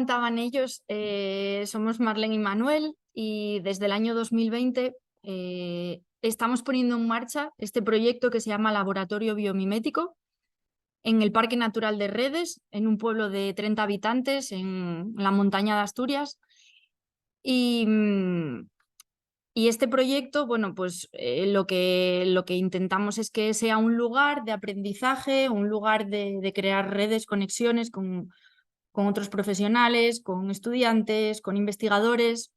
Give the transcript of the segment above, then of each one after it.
adelantaban ellos, somos Marlene y Manuel y desde el año 2020 estamos poniendo en marcha este proyecto que se llama Laboratorio Biomimético en el Parque Natural de Redes, en un pueblo de 30 habitantes en la montaña de Asturias. Y este proyecto, bueno, pues lo que intentamos es que sea un lugar de aprendizaje, un lugar de crear redes, conexiones con otros profesionales, con estudiantes, con investigadores,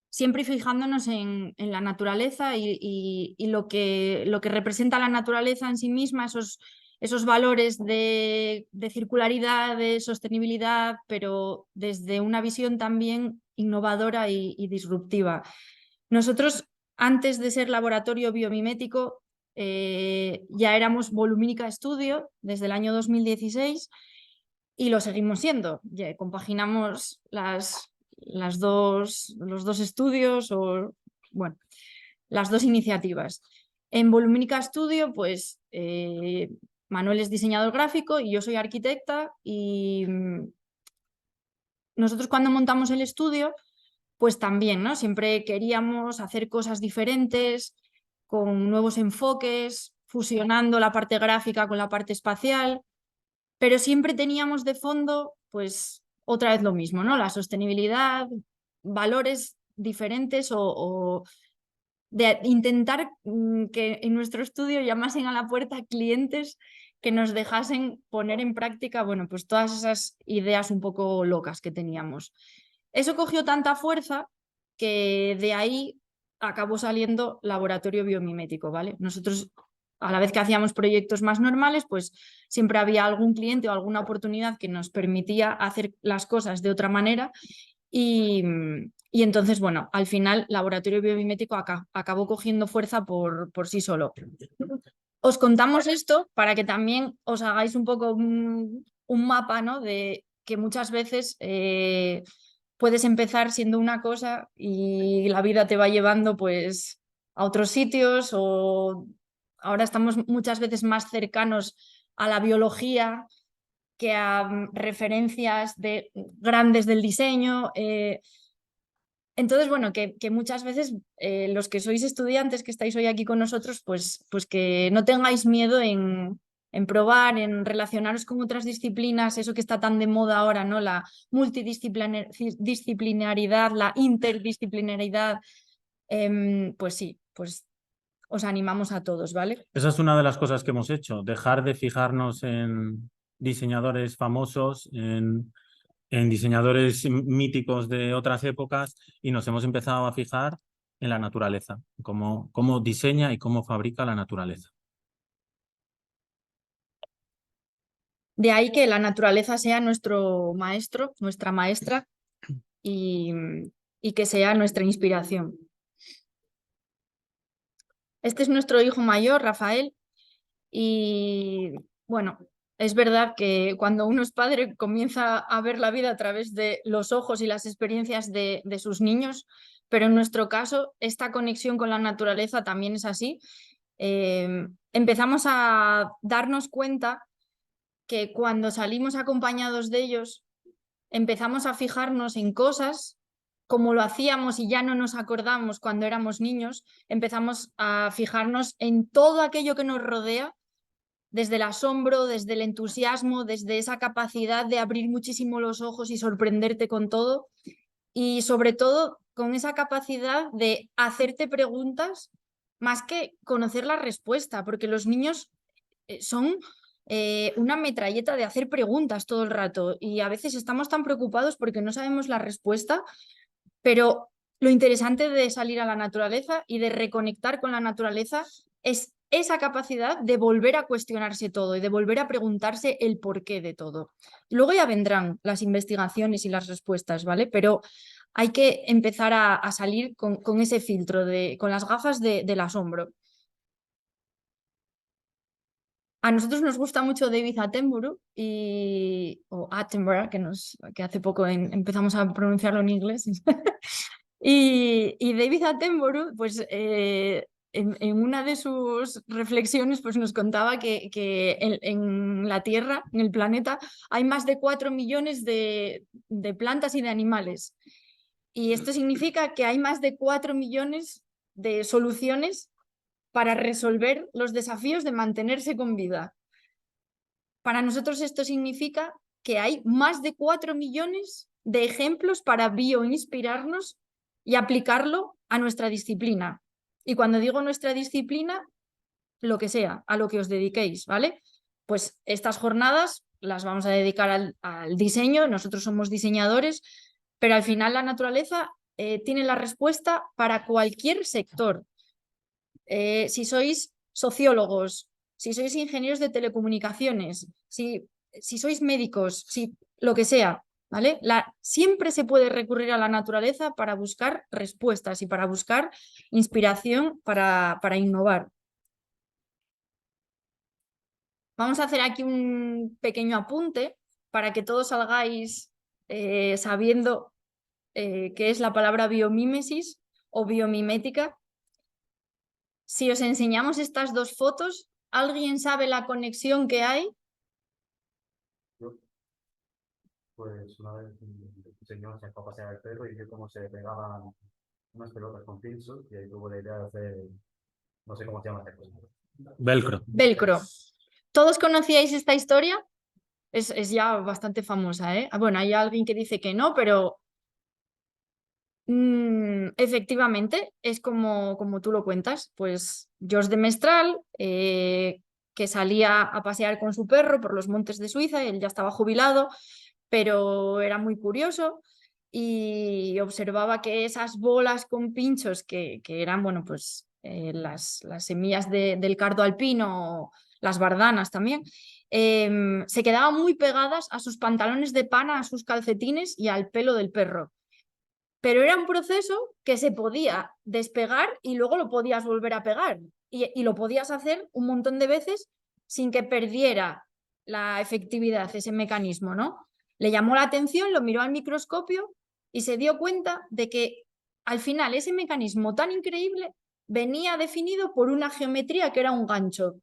siempre fijándonos en la naturaleza y lo que representa la naturaleza en sí misma, esos valores de circularidad, de sostenibilidad, pero desde una visión también innovadora y disruptiva. Nosotros, antes de ser laboratorio biomimético, ya éramos Volumínica Estudio desde el año 2016 y lo seguimos siendo. Ya compaginamos los dos estudios o, bueno, las dos iniciativas. En Volumínica Studio, pues Manuel es diseñador gráfico y yo soy arquitecta y nosotros cuando montamos el estudio, pues también, ¿no? Siempre queríamos hacer cosas diferentes, con nuevos enfoques, fusionando la parte gráfica con la parte espacial, pero siempre teníamos de fondo, pues, otra vez lo mismo, ¿no? La sostenibilidad, valores diferentes o de intentar que en nuestro estudio llamasen a la puerta clientes que nos dejasen poner en práctica, bueno, pues todas esas ideas un poco locas que teníamos. Eso cogió tanta fuerza que de ahí acabó saliendo Laboratorio Biomimético, ¿vale? Nosotros, a la vez que hacíamos proyectos más normales, pues siempre había algún cliente o alguna oportunidad que nos permitía hacer las cosas de otra manera y entonces, bueno, al final Laboratorio Biomimético acabó cogiendo fuerza por sí solo. Os contamos esto para que también os hagáis un poco un mapa, ¿no? De que muchas veces puedes empezar siendo una cosa y la vida te va llevando pues a otros sitios o ahora estamos muchas veces más cercanos a la biología que a referencias grandes del diseño. Entonces, bueno, que muchas veces los que sois estudiantes que estáis hoy aquí con nosotros, pues que no tengáis miedo en probar, en relacionaros con otras disciplinas, eso que está tan de moda ahora, ¿no? La multidisciplinaridad, la interdisciplinaridad, pues sí, pues os animamos a todos, ¿vale? Esa es una de las cosas que hemos hecho, dejar de fijarnos en diseñadores famosos, en diseñadores míticos de otras épocas y nos hemos empezado a fijar en la naturaleza, cómo diseña y cómo fabrica la naturaleza. De ahí que la naturaleza sea nuestro maestro, nuestra maestra y que sea nuestra inspiración. Este es nuestro hijo mayor, Rafael, y bueno, es verdad que cuando uno es padre comienza a ver la vida a través de los ojos y las experiencias de sus niños, pero en nuestro caso esta conexión con la naturaleza también es así. Empezamos a darnos cuenta que cuando salimos acompañados de ellos empezamos a fijarnos en cosas como lo hacíamos y ya no nos acordamos cuando éramos niños, empezamos a fijarnos en todo aquello que nos rodea, desde el asombro, desde el entusiasmo, desde esa capacidad de abrir muchísimo los ojos y sorprenderte con todo, y sobre todo con esa capacidad de hacerte preguntas más que conocer la respuesta, porque los niños son una metralleta de hacer preguntas todo el rato y a veces estamos tan preocupados porque no sabemos la respuesta, pero lo interesante de salir a la naturaleza y de reconectar con la naturaleza es esa capacidad de volver a cuestionarse todo y de volver a preguntarse el porqué de todo. Luego ya vendrán las investigaciones y las respuestas, ¿vale? Pero hay que empezar a salir con ese filtro, con las gafas del asombro. A nosotros nos gusta mucho David Attenborough o Attenborough, que hace poco empezamos a pronunciarlo en inglés. Y David Attenborough pues, en una de sus reflexiones pues nos contaba que en la Tierra, en el planeta, hay más de 4 millones de plantas y de animales. Y esto significa que hay más de 4 millones de soluciones para resolver los desafíos de mantenerse con vida. Para nosotros esto significa que hay más de 4 millones de ejemplos para bioinspirarnos y aplicarlo a nuestra disciplina. Y cuando digo nuestra disciplina, lo que sea, a lo que os dediquéis, ¿vale? Pues estas jornadas las vamos a dedicar al diseño, nosotros somos diseñadores, pero al final la naturaleza tiene la respuesta para cualquier sector. Si sois sociólogos, si sois ingenieros de telecomunicaciones, si sois médicos, lo que sea, ¿vale? Siempre se puede recurrir a la naturaleza para buscar respuestas y para buscar inspiración para innovar. Vamos a hacer aquí un pequeño apunte para que todos salgáis sabiendo qué es la palabra biomímesis o biomimética. Si os enseñamos estas dos fotos, ¿alguien sabe la conexión que hay? Pues una vez un señor sacó a pasear al perro y vio cómo se pegaban unas pelotas con pinzos y ahí tuvo la idea de hacer, no sé cómo se llama esta cosa. Velcro. Velcro. ¿Todos conocíais esta historia? Es ya bastante famosa, ¿eh? Bueno, hay alguien que dice que no, pero efectivamente es como tú lo cuentas. Pues George de Mestral, que salía a pasear con su perro por los montes de Suiza, él ya estaba jubilado, pero era muy curioso y observaba que esas bolas con pinchos que eran, bueno, pues las semillas del cardo alpino, las bardanas también, se quedaban muy pegadas a sus pantalones de pana, a sus calcetines y al pelo del perro. Pero era un proceso que se podía despegar y luego lo podías volver a pegar. Y lo podías hacer un montón de veces sin que perdiera la efectividad ese mecanismo, ¿no? Le llamó la atención, lo miró al microscopio y se dio cuenta de que al final ese mecanismo tan increíble venía definido por una geometría que era un gancho.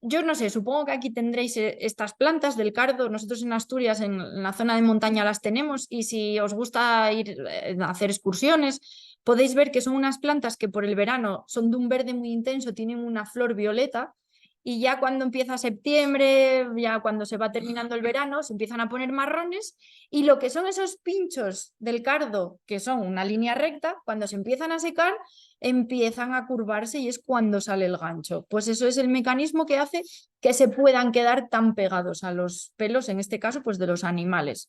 Yo no sé, supongo que aquí tendréis estas plantas del cardo. Nosotros en Asturias, en la zona de montaña, las tenemos y si os gusta ir a hacer excursiones, podéis ver que son unas plantas que por el verano son de un verde muy intenso, tienen una flor violeta y ya cuando empieza septiembre, ya cuando se va terminando el verano, se empiezan a poner marrones y lo que son esos pinchos del cardo, que son una línea recta, cuando se empiezan a secar, empiezan a curvarse y es cuando sale el gancho. Pues eso es el mecanismo que hace que se puedan quedar tan pegados a los pelos, en este caso, pues de los animales.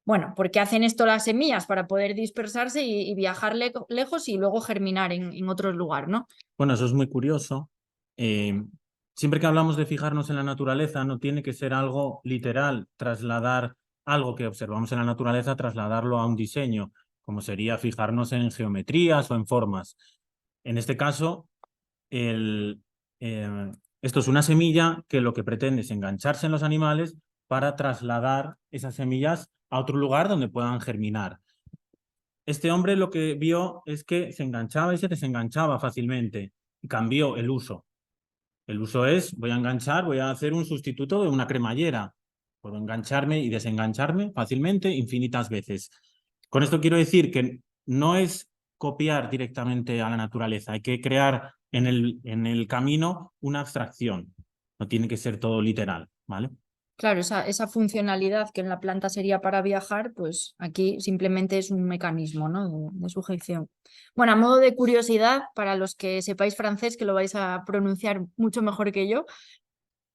Bueno, porque hacen esto las semillas para poder dispersarse y viajar lejos y luego germinar en otro lugar, ¿no? Bueno, eso es muy curioso. Siempre que hablamos de fijarnos en la naturaleza, no tiene que ser algo literal, trasladar algo que observamos en la naturaleza, trasladarlo a un diseño, como sería fijarnos en geometrías o en formas. En este caso, esto es una semilla que lo que pretende es engancharse en los animales para trasladar esas semillas a otro lugar donde puedan germinar. Este hombre lo que vio es que se enganchaba y se desenganchaba fácilmente y cambió el uso. El uso es, voy a enganchar, voy a hacer un sustituto de una cremallera. Puedo engancharme y desengancharme fácilmente infinitas veces. Con esto quiero decir que no es copiar directamente a la naturaleza, hay que crear en el camino una abstracción. No tiene que ser todo literal, ¿vale? Claro, esa funcionalidad que en la planta sería para viajar, pues aquí simplemente es un mecanismo, ¿no? de sujeción. Bueno, a modo de curiosidad, para los que sepáis francés, que lo vais a pronunciar mucho mejor que yo,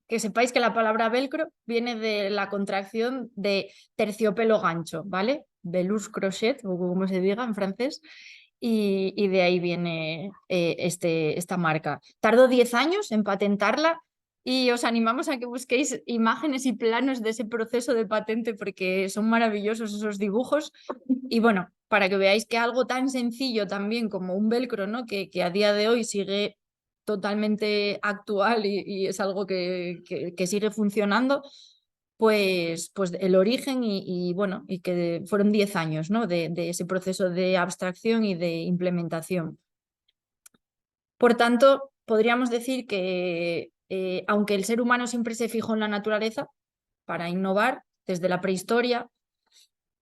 que sepáis que la palabra velcro viene de la contracción de terciopelo gancho, ¿vale? Velus crochet, o como se diga en francés, y de ahí viene esta marca. Tardó 10 años en patentarla y os animamos a que busquéis imágenes y planos de ese proceso de patente porque son maravillosos esos dibujos. Y bueno, para que veáis que algo tan sencillo también como un velcro, ¿no? que a día de hoy sigue totalmente actual y es algo que sigue funcionando, pues el origen y bueno, y que fueron 10 años, ¿no? de ese proceso de abstracción y de implementación. Por tanto, podríamos decir que aunque el ser humano siempre se fijó en la naturaleza para innovar desde la prehistoria,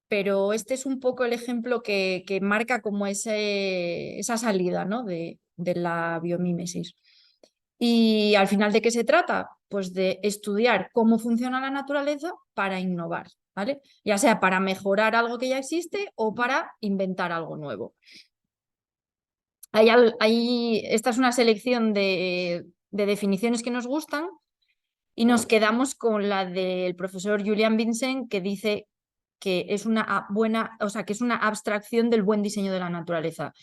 pero este es un poco el ejemplo que marca como esa salida, ¿no? de la biomímesis. Y al final, ¿de qué se trata? Pues de estudiar cómo funciona la naturaleza para innovar, ¿vale? Ya sea para mejorar algo que ya existe o para inventar algo nuevo. Esta es una selección de definiciones que nos gustan y nos quedamos con la del profesor Julian Vincent, que dice que es una que es una abstracción del buen diseño de la naturaleza.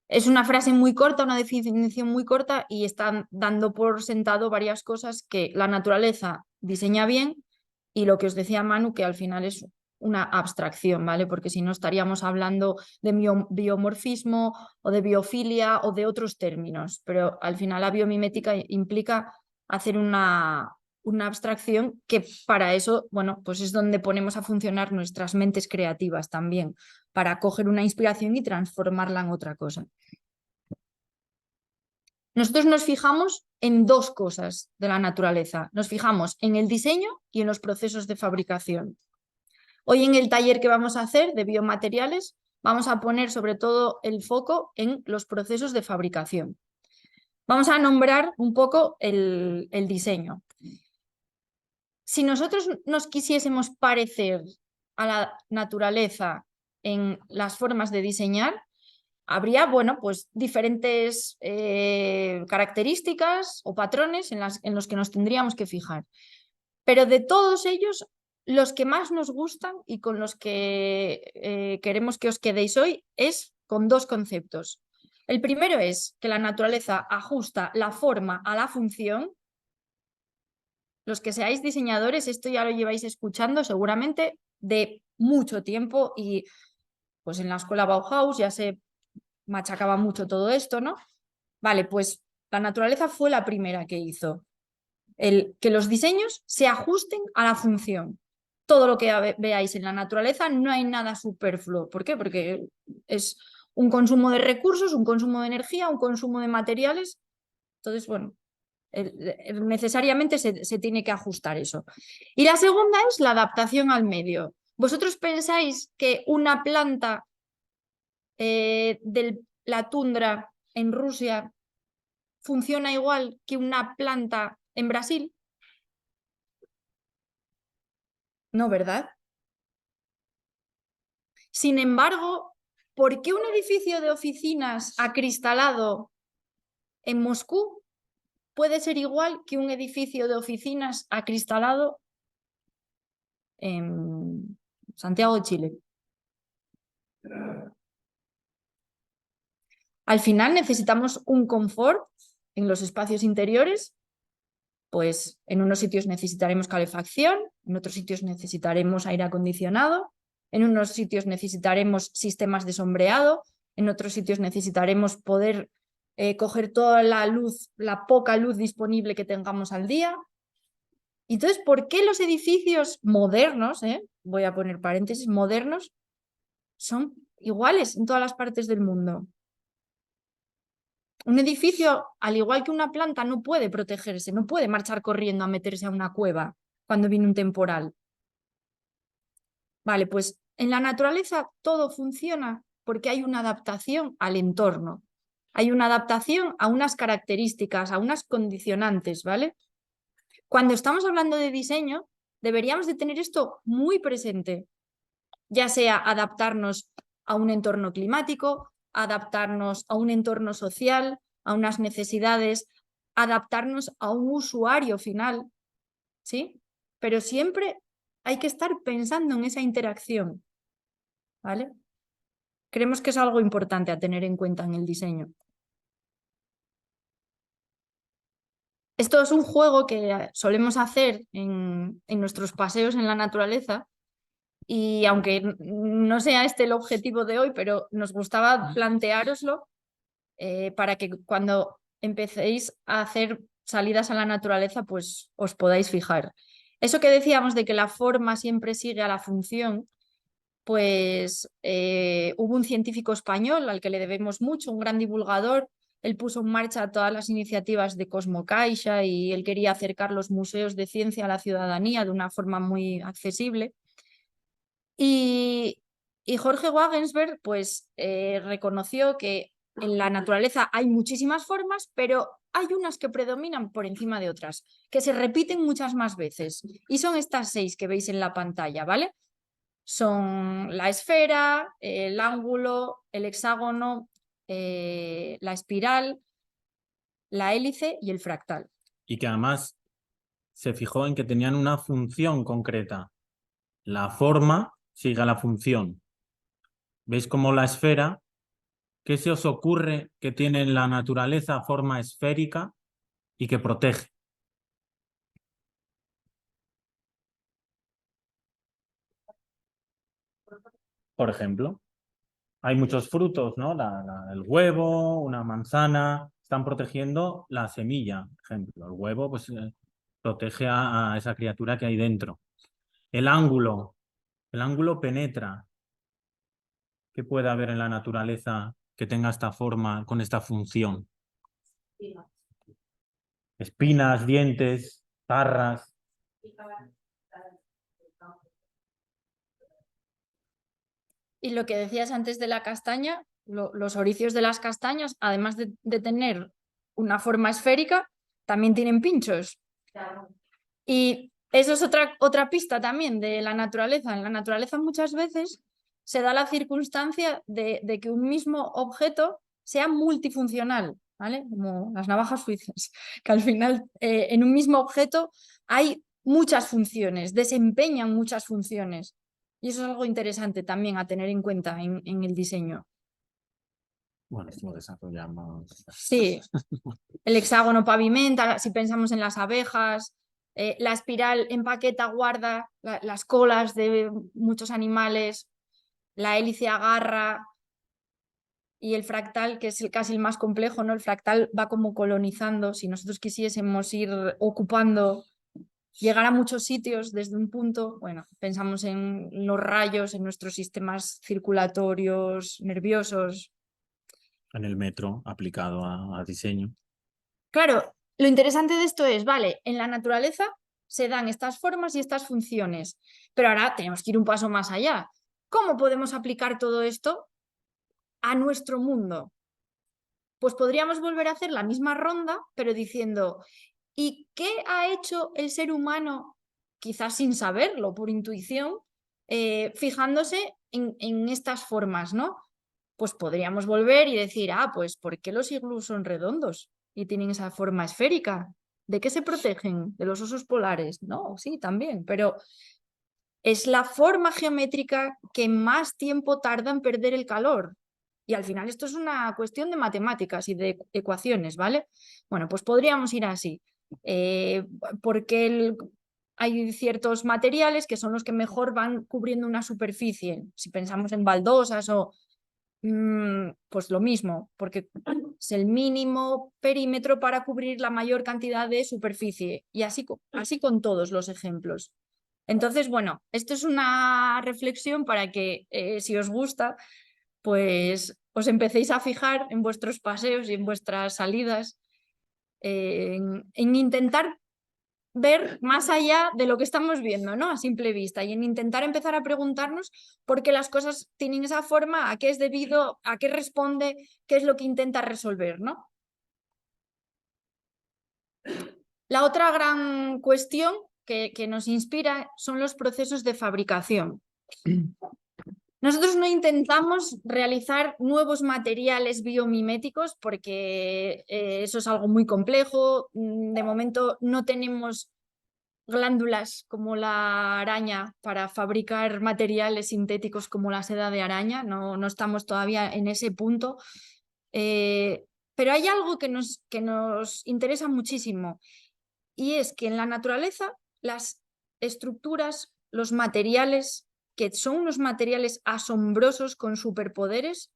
Es una frase muy corta, una definición muy corta, y están dando por sentado varias cosas que la naturaleza diseña bien y lo que os decía Manu, que al final es una abstracción, ¿vale? Porque si no estaríamos hablando de biomorfismo o de biofilia o de otros términos, pero al final la biomimética implica hacer una abstracción que para eso, bueno, pues es donde ponemos a funcionar nuestras mentes creativas también, para coger una inspiración y transformarla en otra cosa. Nosotros nos fijamos en dos cosas de la naturaleza. Nos fijamos en el diseño y en los procesos de fabricación. Hoy en el taller que vamos a hacer de biomateriales vamos a poner sobre todo el foco en los procesos de fabricación. Vamos a nombrar un poco el diseño. Si nosotros nos quisiésemos parecer a la naturaleza en las formas de diseñar, habría, bueno, pues diferentes características o patrones en los que nos tendríamos que fijar. Pero de todos ellos, los que más nos gustan y con los que queremos que os quedéis hoy es con dos conceptos. El primero es que la naturaleza ajusta la forma a la función. Los que seáis diseñadores, esto ya lo lleváis escuchando seguramente de mucho tiempo, y pues en la escuela Bauhaus ya se machacaba mucho todo esto, ¿no? Vale, pues la naturaleza fue la primera que hizo que los diseños se ajusten a la función. Todo lo que veáis en la naturaleza no hay nada superfluo. ¿Por qué? Porque es un consumo de recursos, un consumo de energía, un consumo de materiales. Entonces, bueno, necesariamente se tiene que ajustar eso. Y la segunda es la adaptación al medio. ¿Vosotros pensáis que una planta de la tundra en Rusia funciona igual que una planta en Brasil? No, ¿verdad? Sin embargo, ¿por qué un edificio de oficinas acristalado en Moscú puede ser igual que un edificio de oficinas acristalado en Santiago de Chile? Al final necesitamos un confort en los espacios interiores. Pues en unos sitios necesitaremos calefacción, en otros sitios necesitaremos aire acondicionado, en unos sitios necesitaremos sistemas de sombreado, en otros sitios necesitaremos poder coger toda la luz, la poca luz disponible que tengamos al día. Entonces, ¿por qué los edificios modernos, voy a poner paréntesis, modernos, son iguales en todas las partes del mundo? Un edificio, al igual que una planta, no puede protegerse, no puede marchar corriendo a meterse a una cueva cuando viene un temporal. Vale, pues en la naturaleza todo funciona porque hay una adaptación al entorno. Hay una adaptación a unas características, a unas condicionantes, ¿vale? Cuando estamos hablando de diseño, deberíamos de tener esto muy presente, ya sea adaptarnos a un entorno climático, adaptarnos a un entorno social, a unas necesidades, adaptarnos a un usuario final, ¿sí? Pero siempre hay que estar pensando en esa interacción, ¿vale? Creemos que es algo importante a tener en cuenta en el diseño. Esto es un juego que solemos hacer en nuestros paseos en la naturaleza, y aunque no sea este el objetivo de hoy, pero nos gustaba planteároslo para que cuando empecéis a hacer salidas a la naturaleza, pues os podáis fijar. Eso que decíamos de que la forma siempre sigue a la función, pues hubo un científico español al que le debemos mucho, un gran divulgador, Él puso en marcha todas las iniciativas de Cosmocaixa y él quería acercar los museos de ciencia a la ciudadanía de una forma muy accesible. Y Jorge Wagensberg pues reconoció que en la naturaleza hay muchísimas formas, pero hay unas que predominan por encima de otras, que se repiten muchas más veces. Y son estas 6 que veis en la pantalla, ¿vale? Son la esfera, el ángulo, el hexágono, la espiral, la hélice y el fractal. Y que además se fijó en que tenían una función concreta. La forma sigue a la función. ¿Veis cómo la esfera? ¿Qué se os ocurre que tiene en la naturaleza forma esférica y que protege? Por ejemplo, hay muchos frutos, ¿no? El huevo, una manzana, están protegiendo la semilla, por ejemplo. El huevo, pues, protege a esa criatura que hay dentro. El ángulo penetra. ¿Qué puede haber en la naturaleza que tenga esta forma, con esta función? Espinas, dientes, garras. Y lo que decías antes de la castaña, los oricios de las castañas, además de tener una forma esférica, también tienen pinchos. Claro. Y eso es otra pista también de la naturaleza. En la naturaleza muchas veces se da la circunstancia de que un mismo objeto sea multifuncional, ¿vale? Como las navajas suizas, que al final en un mismo objeto hay muchas funciones, desempeñan muchas funciones. Y eso es algo interesante también a tener en cuenta en el diseño. Bueno, esto lo desarrollamos. Sí, el hexágono pavimenta, si pensamos en las abejas, la espiral empaqueta, guarda las colas de muchos animales, la hélice agarra y el fractal, que es casi el más complejo, ¿no? El fractal va como colonizando. Si nosotros quisiésemos ir ocupando, llegar a muchos sitios desde un punto, bueno, pensamos en los rayos, en nuestros sistemas circulatorios, nerviosos. En el metro aplicado a diseño. Claro, lo interesante de esto es, vale, en la naturaleza se dan estas formas y estas funciones, pero ahora tenemos que ir un paso más allá. ¿Cómo podemos aplicar todo esto a nuestro mundo? Pues podríamos volver a hacer la misma ronda, pero diciendo, ¿y qué ha hecho el ser humano, quizás sin saberlo, por intuición, fijándose en estas formas, ¿no? Pues podríamos volver y decir, pues ¿por qué los iglús son redondos y tienen esa forma esférica? ¿De qué se protegen? ¿De los osos polares? No, sí, también, pero es la forma geométrica que más tiempo tarda en perder el calor. Y al final esto es una cuestión de matemáticas y de ecuaciones, ¿vale? Bueno, pues podríamos ir así. Porque hay ciertos materiales que son los que mejor van cubriendo una superficie. Si pensamos en baldosas o pues lo mismo, porque es el mínimo perímetro para cubrir la mayor cantidad de superficie. Y así con todos los ejemplos. Entonces, bueno, esto es una reflexión para que si os gusta, pues os empecéis a fijar en vuestros paseos y en vuestras salidas, en intentar ver más allá de lo que estamos viendo, ¿no? A simple vista, y en intentar empezar a preguntarnos por qué las cosas tienen esa forma, a qué es debido, a qué responde, qué es lo que intenta resolver, ¿no? La otra gran cuestión que nos inspira son los procesos de fabricación. Nosotros no intentamos realizar nuevos materiales biomiméticos porque eso es algo muy complejo. De momento no tenemos glándulas como la araña para fabricar materiales sintéticos como la seda de araña. No estamos todavía en ese punto. Pero hay algo que nos interesa muchísimo y es que en la naturaleza las estructuras, los materiales, que son unos materiales asombrosos con superpoderes,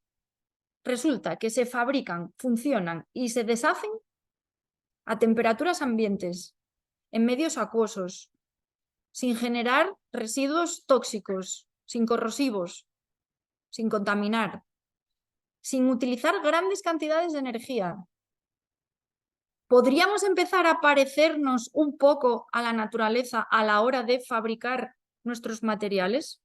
resulta que se fabrican, funcionan y se deshacen a temperaturas ambientes, en medios acuosos, sin generar residuos tóxicos, sin corrosivos, sin contaminar, sin utilizar grandes cantidades de energía. ¿Podríamos empezar a parecernos un poco a la naturaleza a la hora de fabricar nuestros materiales?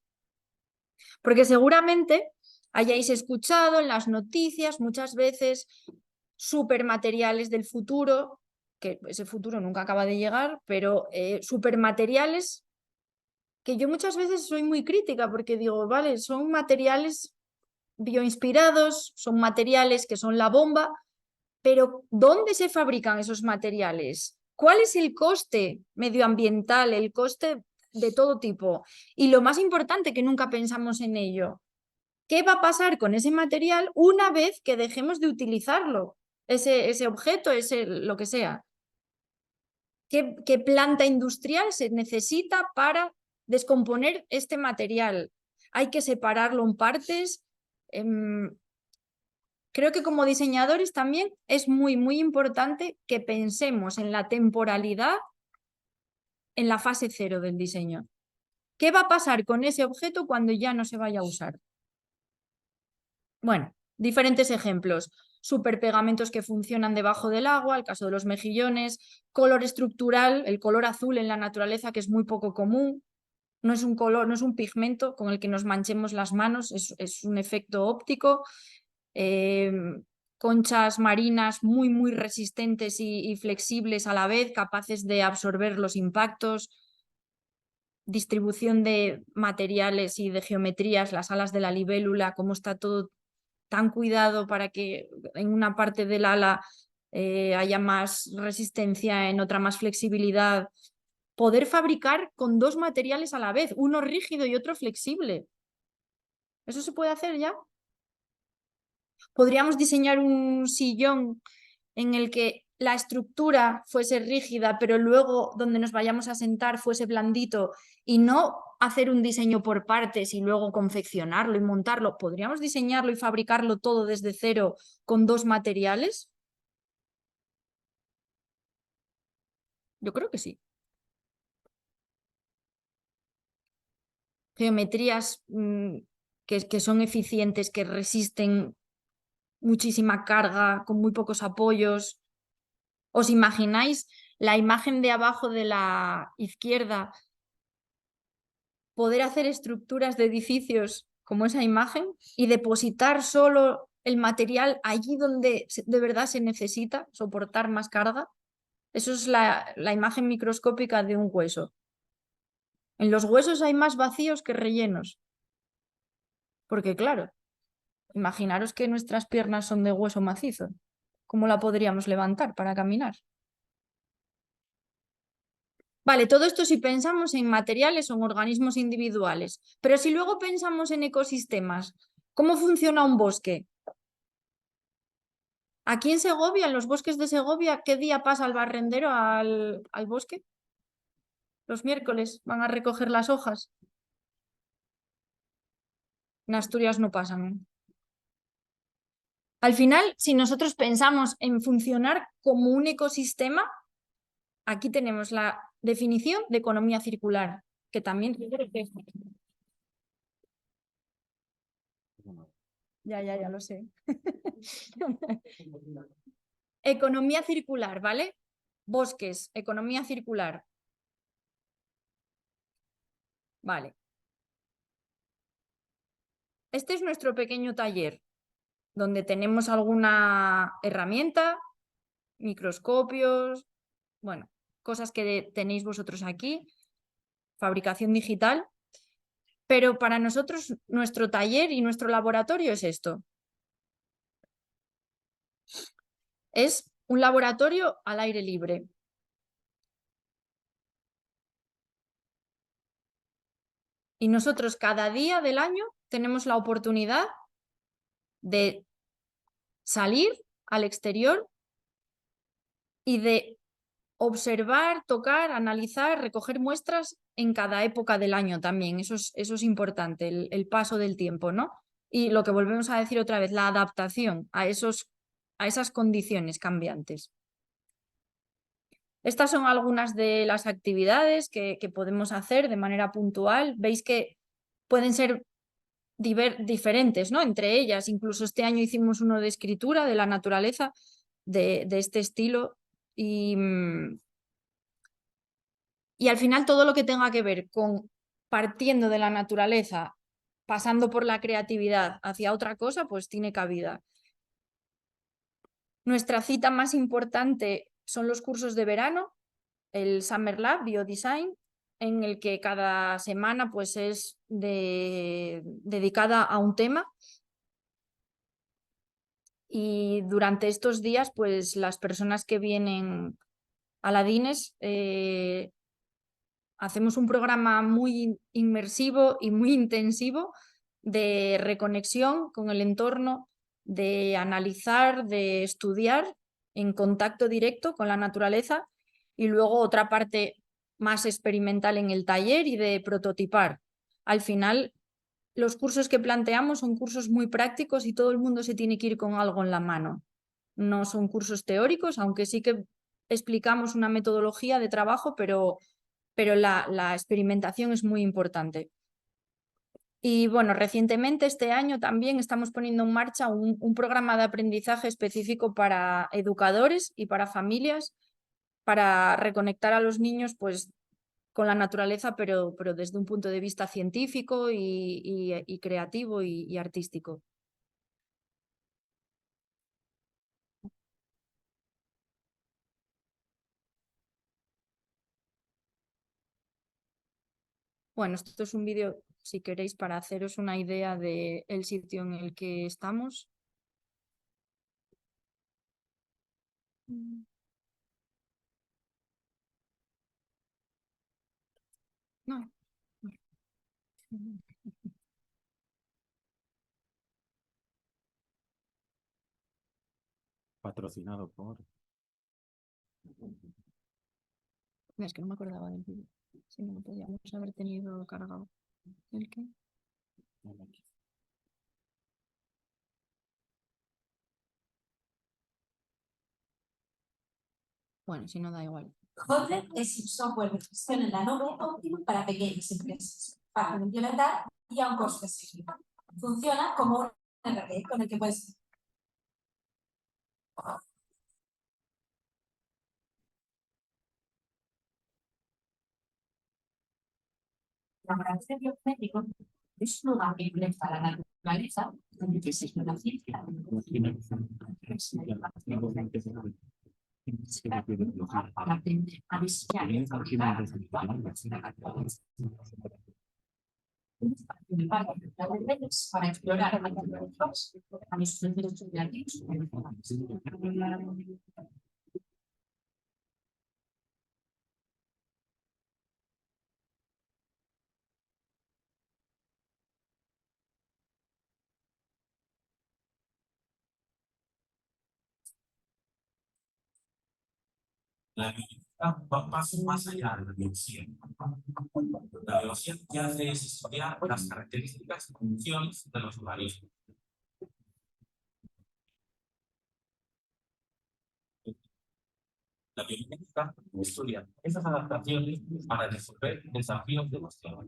Porque seguramente hayáis escuchado en las noticias muchas veces supermateriales del futuro, que ese futuro nunca acaba de llegar, pero supermateriales que yo muchas veces soy muy crítica porque digo, vale, son materiales bioinspirados, son materiales que son la bomba, pero ¿dónde se fabrican esos materiales? ¿Cuál es el coste medioambiental, el coste de todo tipo? Y lo más importante, que nunca pensamos en ello, ¿qué va a pasar con ese material una vez que dejemos de utilizarlo? Ese objeto, lo que sea. ¿Qué planta industrial se necesita para descomponer este material? Hay que separarlo en partes. Creo que como diseñadores también es muy, muy importante que pensemos en la temporalidad en la fase cero del diseño. ¿Qué va a pasar con ese objeto cuando ya no se vaya a usar? Bueno, diferentes ejemplos. Superpegamentos que funcionan debajo del agua, el caso de los mejillones, color estructural, el color azul en la naturaleza que es muy poco común, no es un color, no es un pigmento con el que nos manchemos las manos, es un efecto óptico. Conchas marinas muy, muy resistentes y flexibles a la vez, capaces de absorber los impactos, distribución de materiales y de geometrías, las alas de la libélula, cómo está todo tan cuidado para que en una parte del ala haya más resistencia, en otra más flexibilidad. Poder fabricar con dos materiales a la vez, uno rígido y otro flexible. ¿Eso se puede hacer ya? Podríamos diseñar un sillón en el que la estructura fuese rígida, pero luego donde nos vayamos a sentar fuese blandito, y no hacer un diseño por partes y luego confeccionarlo y montarlo. ¿Podríamos diseñarlo y fabricarlo todo desde cero con dos materiales? Yo creo que sí. Geometrías que son eficientes, que resisten muchísima carga, con muy pocos apoyos. ¿Os imagináis la imagen de abajo de la izquierda? Poder hacer estructuras de edificios como esa imagen y depositar solo el material allí donde de verdad se necesita, soportar más carga. Eso es la imagen microscópica de un hueso. En los huesos hay más vacíos que rellenos. Porque claro, imaginaros que nuestras piernas son de hueso macizo. ¿Cómo la podríamos levantar para caminar? Vale, todo esto si pensamos en materiales o en organismos individuales, pero si luego pensamos en ecosistemas, ¿cómo funciona un bosque? Aquí en Segovia, en los bosques de Segovia, ¿qué día pasa el barrendero al bosque? Los miércoles van a recoger las hojas. En Asturias no pasan. Al final, si nosotros pensamos en funcionar como un ecosistema, aquí tenemos la definición de economía circular, que también... Ya lo sé. Economía circular, ¿vale? Bosques, economía circular. Vale. Este es nuestro pequeño taller, donde tenemos alguna herramienta, microscopios, bueno, cosas que tenéis vosotros aquí, fabricación digital. Pero para nosotros, nuestro taller y nuestro laboratorio es esto. Es un laboratorio al aire libre. Y nosotros cada día del año tenemos la oportunidad de salir al exterior y de observar, tocar, analizar, recoger muestras en cada época del año también. Eso es importante, el paso del tiempo, ¿no? Y lo que volvemos a decir otra vez, la adaptación a esas condiciones cambiantes. Estas son algunas de las actividades que podemos hacer de manera puntual. Veis que pueden ser diferentes, ¿no? Entre ellas, incluso este año hicimos uno de escritura de la naturaleza de este estilo. Y al final todo lo que tenga que ver con partiendo de la naturaleza, pasando por la creatividad hacia otra cosa, pues tiene cabida. Nuestra cita más importante son los cursos de verano, el Summer Lab Biodesign, en el que cada semana pues es dedicada a un tema. Y durante estos días, pues las personas que vienen a la DINES hacemos un programa muy inmersivo y muy intensivo de reconexión con el entorno, de analizar, de estudiar en contacto directo con la naturaleza, y luego otra parte más experimental en el taller y de prototipar. Al final, los cursos que planteamos son cursos muy prácticos y todo el mundo se tiene que ir con algo en la mano. No son cursos teóricos, aunque sí que explicamos una metodología de trabajo, pero la experimentación es muy importante. Y bueno, recientemente este año también estamos poniendo en marcha un programa de aprendizaje específico para educadores y para familias, para reconectar a los niños pues con la naturaleza, pero desde un punto de vista científico y creativo y artístico. Bueno, esto es un vídeo, si queréis, para haceros una idea del sitio en el que estamos. No. Patrocinado por... Es que no me acordaba del vídeo. Si no lo podíamos haber tenido cargado. ¿El qué? Bueno, si no da igual. Hotlet es un software de gestión en la nube óptimo para pequeñas empresas, fácil de implementar y a un coste accesible. Funciona como un RP con el que puedes laboratorio biométrico es un lugar que conecta la naturaleza con el diseño de la ciencia. Para aprender a diseñar para explorar a mis procesos creativos. La biología va un paso más allá de la biología. La biología que hace es estudiar las características y funciones de los organismos. La bioquímica estudia esas adaptaciones para resolver desafíos de los temas.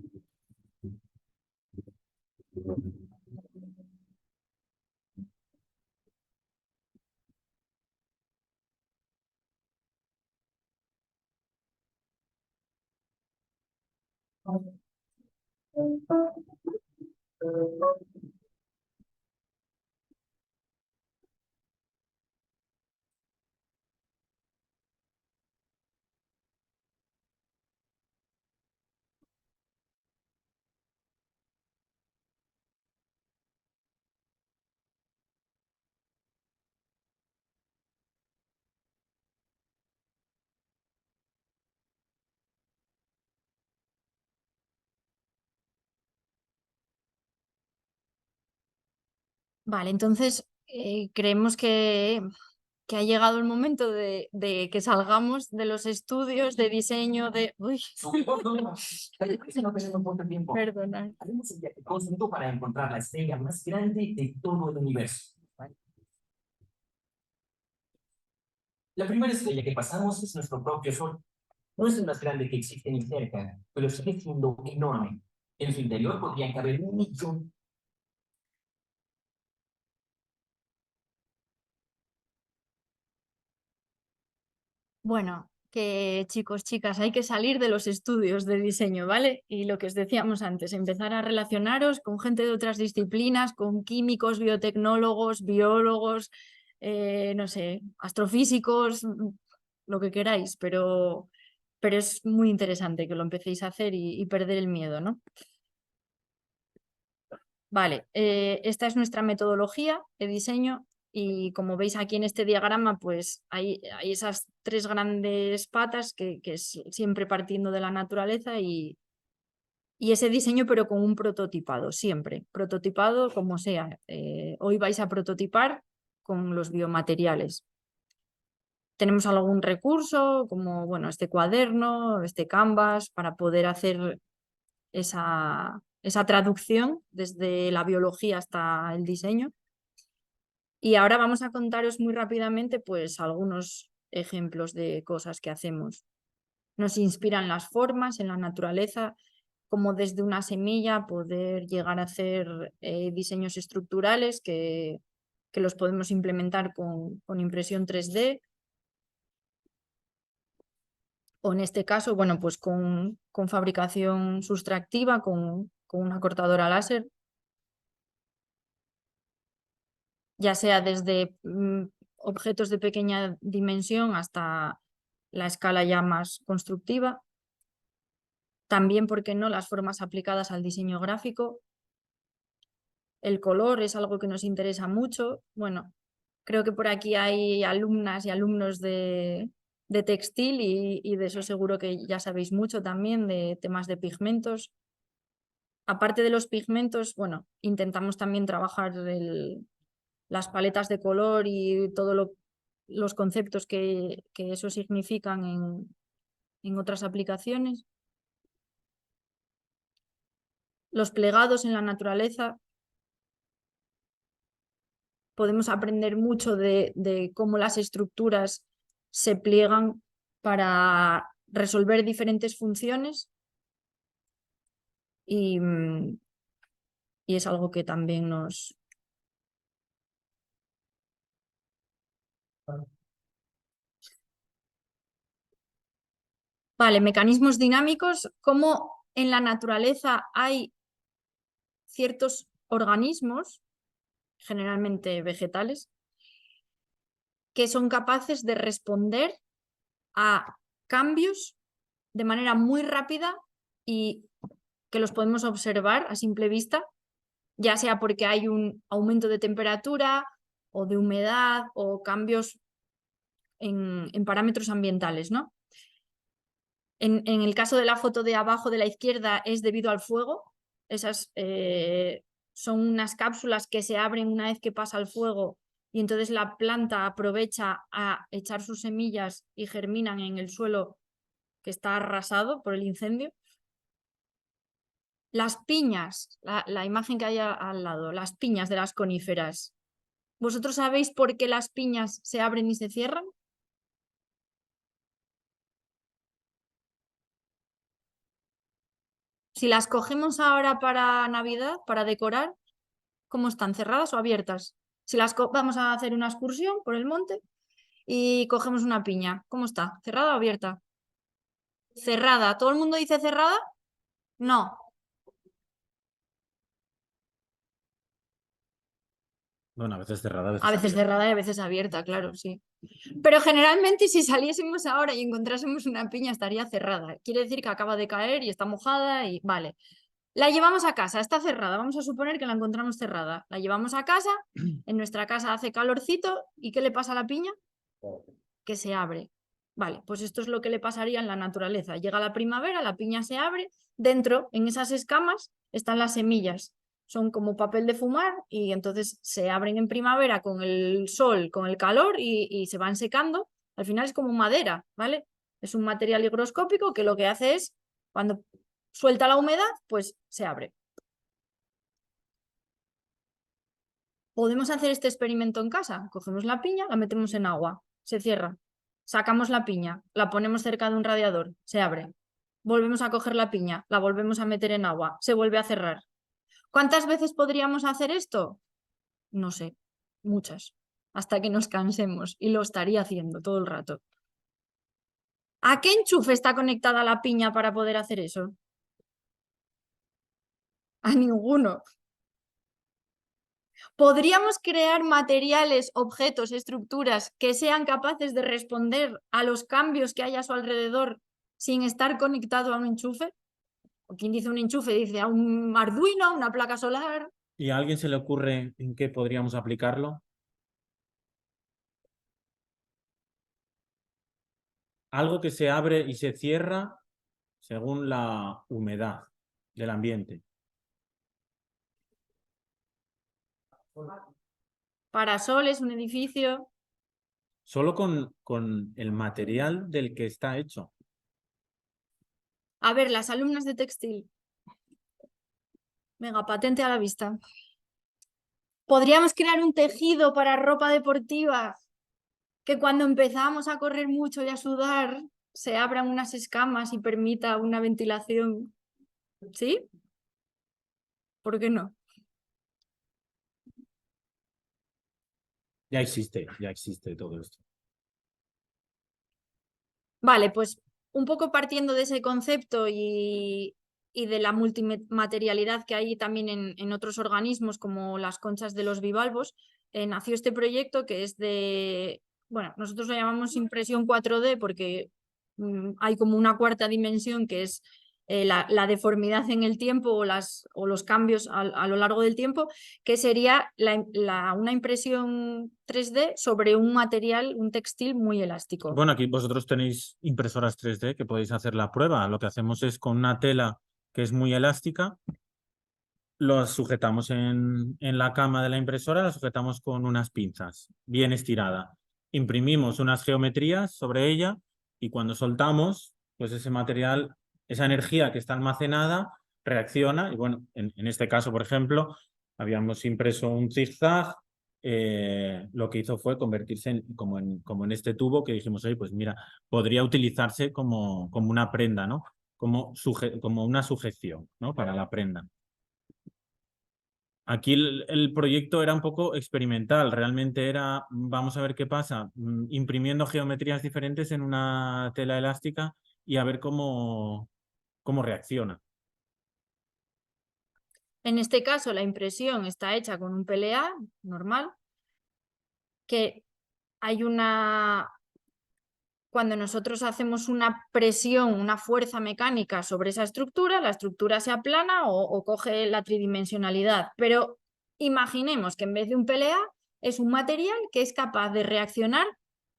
Vale, entonces creemos que ha llegado el momento de que salgamos de los estudios de diseño de... Uy, No tenemos mucho tiempo. perdonad. Haremos un viaje cósmico para encontrar la estrella más grande de todo el universo. La primera estrella que pasamos es nuestro propio Sol. No es el más grande que existe ni cerca, pero sigue siendo enorme. En su interior podrían caber 1.000.000. Bueno, que chicos, chicas, hay que salir de los estudios de diseño, ¿vale? Y lo que os decíamos antes, empezar a relacionaros con gente de otras disciplinas, con químicos, biotecnólogos, biólogos, no sé, astrofísicos, lo que queráis, pero es muy interesante que lo empecéis a hacer y perder el miedo, ¿no? Vale, esta es nuestra metodología de diseño y como veis aquí en este diagrama, pues hay esas tres grandes patas que es siempre partiendo de la naturaleza y ese diseño pero con un prototipado, siempre, prototipado como sea. Hoy vais a prototipar con los biomateriales. Tenemos algún recurso como bueno, este cuaderno, este canvas para poder hacer esa traducción desde la biología hasta el diseño. Y ahora vamos a contaros muy rápidamente pues algunos ejemplos de cosas que hacemos. Nos inspiran las formas en la naturaleza, como desde una semilla poder llegar a hacer diseños estructurales que los podemos implementar con impresión 3D. O en este caso, bueno, pues con fabricación sustractiva, con una cortadora láser, ya sea desde objetos de pequeña dimensión hasta la escala ya más constructiva. También, ¿por qué no?, las formas aplicadas al diseño gráfico. El color es algo que nos interesa mucho. Bueno, creo que por aquí hay alumnas y alumnos de textil y de eso seguro que ya sabéis mucho también, de temas de pigmentos. Aparte de los pigmentos, bueno, intentamos también trabajar las paletas de color y todos los conceptos que eso significan en otras aplicaciones. Los plegados en la naturaleza. Podemos aprender mucho de cómo las estructuras se pliegan para resolver diferentes funciones y es algo que también nos... Vale, mecanismos dinámicos. Cómo en la naturaleza hay ciertos organismos, generalmente vegetales, que son capaces de responder a cambios de manera muy rápida y que los podemos observar a simple vista, ya sea porque hay un aumento de temperatura o de humedad o cambios en parámetros ambientales, ¿no? En el caso de la foto de abajo de la izquierda es debido al fuego. Esas son unas cápsulas que se abren una vez que pasa el fuego y entonces la planta aprovecha a echar sus semillas y germinan en el suelo que está arrasado por el incendio. Las piñas, la imagen que hay al lado, las piñas de las coníferas. ¿Vosotros sabéis por qué las piñas se abren y se cierran? Si las cogemos ahora para Navidad, para decorar, ¿cómo están? ¿Cerradas o abiertas? Si vamos a hacer una excursión por el monte y cogemos una piña, ¿cómo está? ¿Cerrada o abierta? Cerrada. ¿Todo el mundo dice cerrada? No. Bueno, a veces cerrada, A veces abierta. cerrada y a veces abierta, claro, sí. Pero generalmente si saliésemos ahora y encontrásemos una piña estaría cerrada. Quiere decir que acaba de caer y está mojada y vale. La llevamos a casa, está cerrada, vamos a suponer que la encontramos cerrada. La llevamos a casa, en nuestra casa hace calorcito y ¿qué le pasa a la piña? Que se abre. Vale, pues esto es lo que le pasaría en la naturaleza. Llega la primavera, la piña se abre, dentro, en esas escamas, están las semillas. Son como papel de fumar y entonces se abren en primavera con el sol, con el calor y se van secando. Al final es como madera, ¿vale? Es un material higroscópico que lo que hace es, cuando suelta la humedad, pues se abre. Podemos hacer este experimento en casa. Cogemos la piña, la metemos en agua, se cierra. Sacamos la piña, la ponemos cerca de un radiador, se abre. Volvemos a coger la piña, la volvemos a meter en agua, se vuelve a cerrar. ¿Cuántas veces podríamos hacer esto? No sé, muchas, hasta que nos cansemos y lo estaría haciendo todo el rato. ¿A qué enchufe está conectada la piña para poder hacer eso? A ninguno. ¿Podríamos crear materiales, objetos, estructuras que sean capaces de responder a los cambios que hay a su alrededor sin estar conectado a un enchufe? ¿O quien dice un enchufe dice a un Arduino, a una placa solar? ¿Y a alguien se le ocurre en qué podríamos aplicarlo? Algo que se abre y se cierra según la humedad del ambiente. Parasoles, un edificio. Solo con el material del que está hecho. A ver, las alumnas de textil. Venga, patente a la vista. ¿Podríamos crear un tejido para ropa deportiva que cuando empezamos a correr mucho y a sudar se abran unas escamas y permita una ventilación? ¿Sí? ¿Por qué no? Ya existe todo esto. Vale, pues un poco partiendo de ese concepto y de la multimaterialidad que hay también en otros organismos como las conchas de los bivalvos, nació este proyecto que es de, bueno, nosotros lo llamamos impresión 4D porque hay como una cuarta dimensión que es la deformidad en el tiempo o los cambios a lo largo del tiempo, que sería una impresión 3D sobre un material, un textil muy elástico. Bueno, aquí vosotros tenéis impresoras 3D que podéis hacer la prueba. Lo que hacemos es con una tela que es muy elástica, lo sujetamos en la cama de la impresora, la sujetamos con unas pinzas bien estirada. Imprimimos unas geometrías sobre ella y cuando soltamos, pues ese material, esa energía que está almacenada, reacciona. Y bueno, en este caso, por ejemplo, habíamos impreso un zigzag. Lo que hizo fue convertirse como en este tubo que dijimos, oye, pues mira, podría utilizarse como una prenda, ¿no? Como una sujeción, ¿no? Para la prenda. Aquí el proyecto era un poco experimental, realmente era, vamos a ver qué pasa, imprimiendo geometrías diferentes en una tela elástica y a ver cómo reacciona. En este caso, la impresión está hecha con un PLA normal, que hay una... Cuando nosotros hacemos una presión, una fuerza mecánica sobre esa estructura, la estructura se aplana o coge la tridimensionalidad. Pero imaginemos que en vez de un PLA es un material que es capaz de reaccionar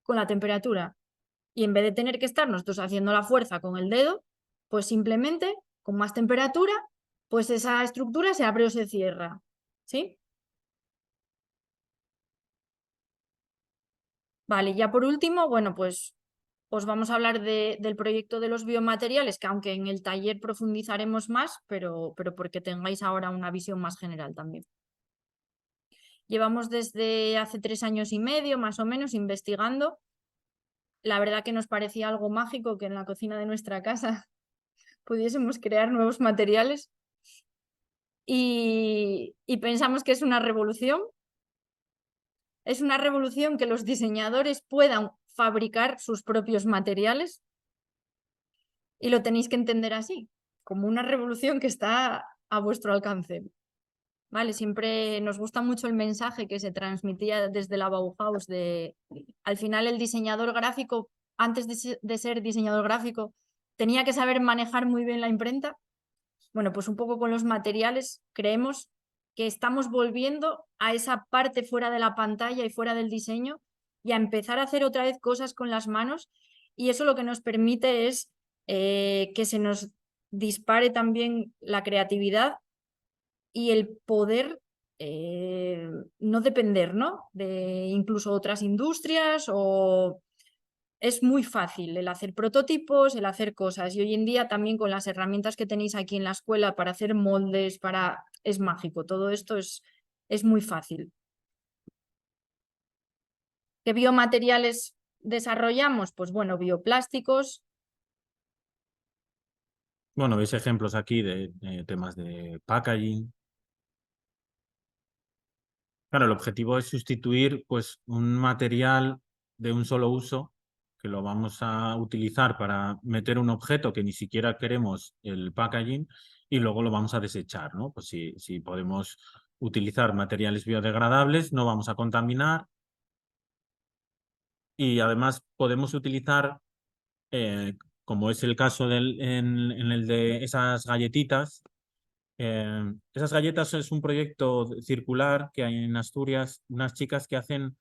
con la temperatura. Y en vez de tener que estar nosotros haciendo la fuerza con el dedo, pues simplemente con más temperatura, pues esa estructura se abre o se cierra. ¿Sí? Vale, ya por último, bueno, pues os vamos a hablar del proyecto de los biomateriales, que aunque en el taller profundizaremos más, pero porque tengáis ahora una visión más general también. Llevamos desde hace 3 años y medio, más o menos, investigando. La verdad que nos parecía algo mágico que en la cocina de nuestra casa pudiésemos crear nuevos materiales y pensamos que es una revolución. Es una revolución que los diseñadores puedan fabricar sus propios materiales y lo tenéis que entender así, como una revolución que está a vuestro alcance. Vale, siempre nos gusta mucho el mensaje que se transmitía desde la Bauhaus al final el diseñador gráfico, antes de ser diseñador gráfico, tenía que saber manejar muy bien la imprenta. Bueno, pues un poco con los materiales creemos que estamos volviendo a esa parte fuera de la pantalla y fuera del diseño y a empezar a hacer otra vez cosas con las manos, y eso lo que nos permite es que se nos dispare también la creatividad y el poder no depender, ¿no? De incluso otras industrias o... Es muy fácil el hacer prototipos, el hacer cosas, y hoy en día también con las herramientas que tenéis aquí en la escuela para hacer moldes, es mágico, todo esto es muy fácil. ¿Qué biomateriales desarrollamos? Pues bueno, bioplásticos. Bueno, veis ejemplos aquí de temas de packaging. Claro, el objetivo es sustituir pues un material de un solo uso que lo vamos a utilizar para meter un objeto que ni siquiera queremos el packaging y luego lo vamos a desechar, ¿no? Pues si podemos utilizar materiales biodegradables, no vamos a contaminar y además podemos utilizar, como es el caso en el de esas galletitas. Esas galletas es un proyecto circular que hay en Asturias, unas chicas que hacen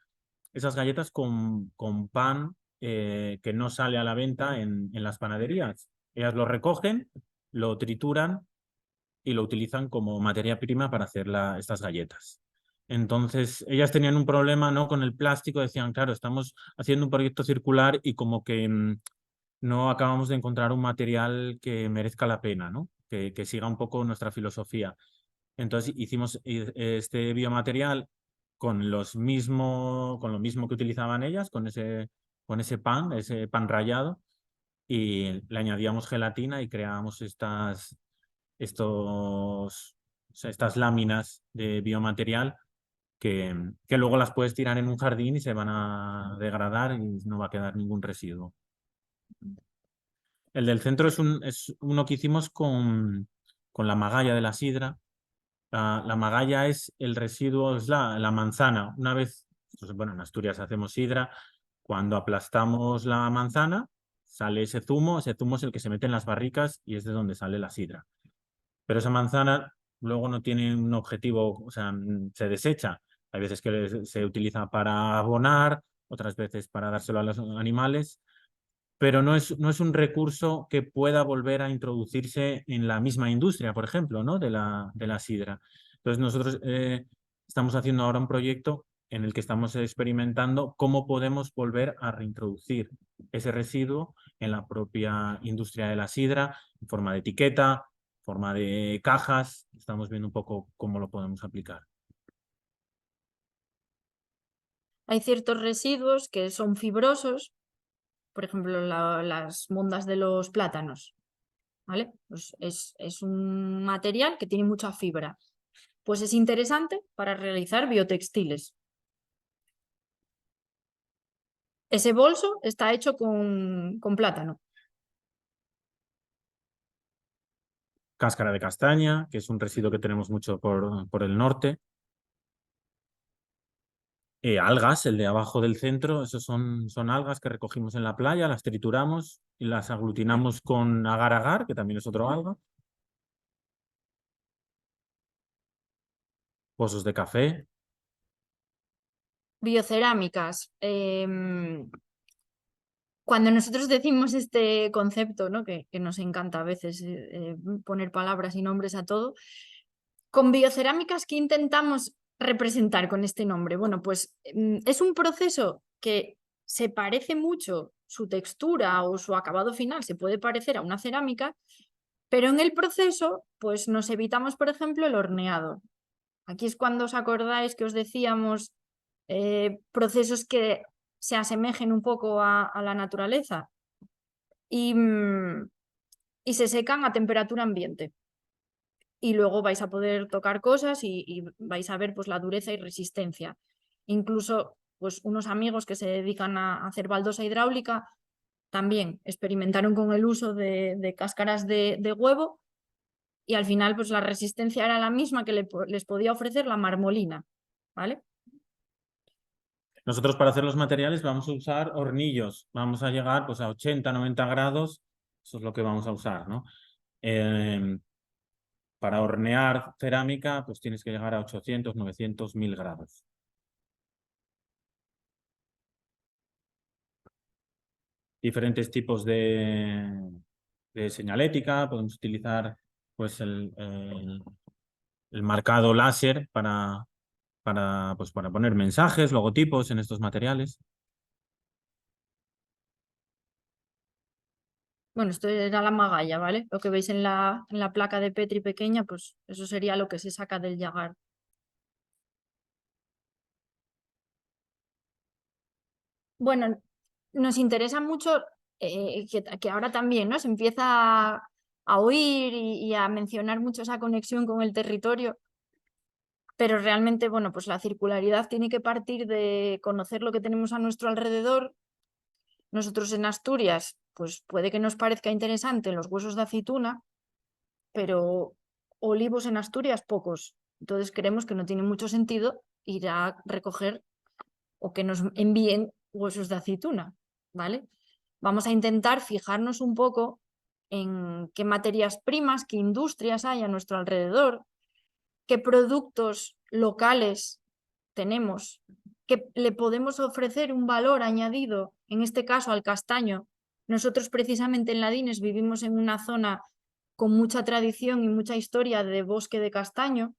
esas galletas con pan que no sale a la venta en las panaderías. Ellas lo recogen, lo trituran y lo utilizan como materia prima para hacer estas galletas. Entonces, ellas tenían un problema, ¿no?, con el plástico, decían, claro, estamos haciendo un proyecto circular y como que no acabamos de encontrar un material que merezca la pena, ¿no? Que siga un poco nuestra filosofía. Entonces hicimos este biomaterial con lo mismo que utilizaban ellas, con ese pan rallado, y le añadíamos gelatina y creábamos estas láminas de biomaterial que luego las puedes tirar en un jardín y se van a degradar y no va a quedar ningún residuo. El del centro es uno que hicimos con la magalla de la sidra. La magalla es el residuo, es la manzana. Una vez, bueno, en Asturias hacemos sidra, cuando aplastamos la manzana sale ese zumo es el que se mete en las barricas y es de donde sale la sidra. Pero esa manzana luego no tiene un objetivo, o sea, se desecha. Hay veces que se utiliza para abonar, otras veces para dárselo a los animales, pero no es un recurso que pueda volver a introducirse en la misma industria, por ejemplo, ¿no?, de la sidra. Entonces nosotros estamos haciendo ahora un proyecto en el que estamos experimentando cómo podemos volver a reintroducir ese residuo en la propia industria de la sidra, en forma de etiqueta, en forma de cajas. Estamos viendo un poco cómo lo podemos aplicar. Hay ciertos residuos que son fibrosos, por ejemplo, las mondas de los plátanos, ¿vale? Pues es un material que tiene mucha fibra. Pues es interesante para realizar biotextiles. Ese bolso está hecho con plátano. Cáscara de castaña, que es un residuo que tenemos mucho por el norte. Algas, el de abajo del centro, esos son algas que recogimos en la playa, las trituramos y las aglutinamos con agar-agar, que también es otro alga. Pozos de café. Biocerámicas. Cuando nosotros decimos este concepto, ¿no?, que nos encanta a veces poner palabras y nombres a todo, con biocerámicas, ¿qué intentamos representar con este nombre? Bueno, pues es un proceso que se parece mucho, su textura o su acabado final se puede parecer a una cerámica, pero en el proceso pues nos evitamos, por ejemplo, el horneado. Aquí es cuando os acordáis que os decíamos procesos que se asemejen un poco a la naturaleza y se secan a temperatura ambiente. Y luego vais a poder tocar cosas y vais a ver pues la dureza y resistencia. Incluso pues unos amigos que se dedican a hacer baldosa hidráulica también experimentaron con el uso de cáscaras de huevo y al final pues la resistencia era la misma que les podía ofrecer la marmolina, ¿vale? Nosotros para hacer los materiales vamos a usar hornillos, vamos a llegar pues a 80, 90 grados, eso es lo que vamos a usar, ¿no? Para hornear cerámica pues tienes que llegar a 800, 900, 1000 grados. Diferentes tipos de señalética, podemos utilizar pues el marcado láser para poner mensajes, logotipos en estos materiales. Bueno, esto era la magalla, ¿vale? Lo que veis en la placa de Petri pequeña, pues eso sería lo que se saca del yagar. Bueno, nos interesa mucho que ahora también, ¿no?, se empieza a oír y a mencionar mucho esa conexión con el territorio, pero realmente, bueno, pues la circularidad tiene que partir de conocer lo que tenemos a nuestro alrededor, Nosotros en Asturias, pues puede que nos parezca interesante los huesos de aceituna, pero olivos en Asturias pocos. Entonces creemos que no tiene mucho sentido ir a recoger o que nos envíen huesos de aceituna, ¿vale? Vamos a intentar fijarnos un poco en qué materias primas, qué industrias hay a nuestro alrededor, qué productos locales tenemos, que le podemos ofrecer un valor añadido, en este caso al castaño. Nosotros precisamente en Ladines vivimos en una zona con mucha tradición y mucha historia de bosque de castaño,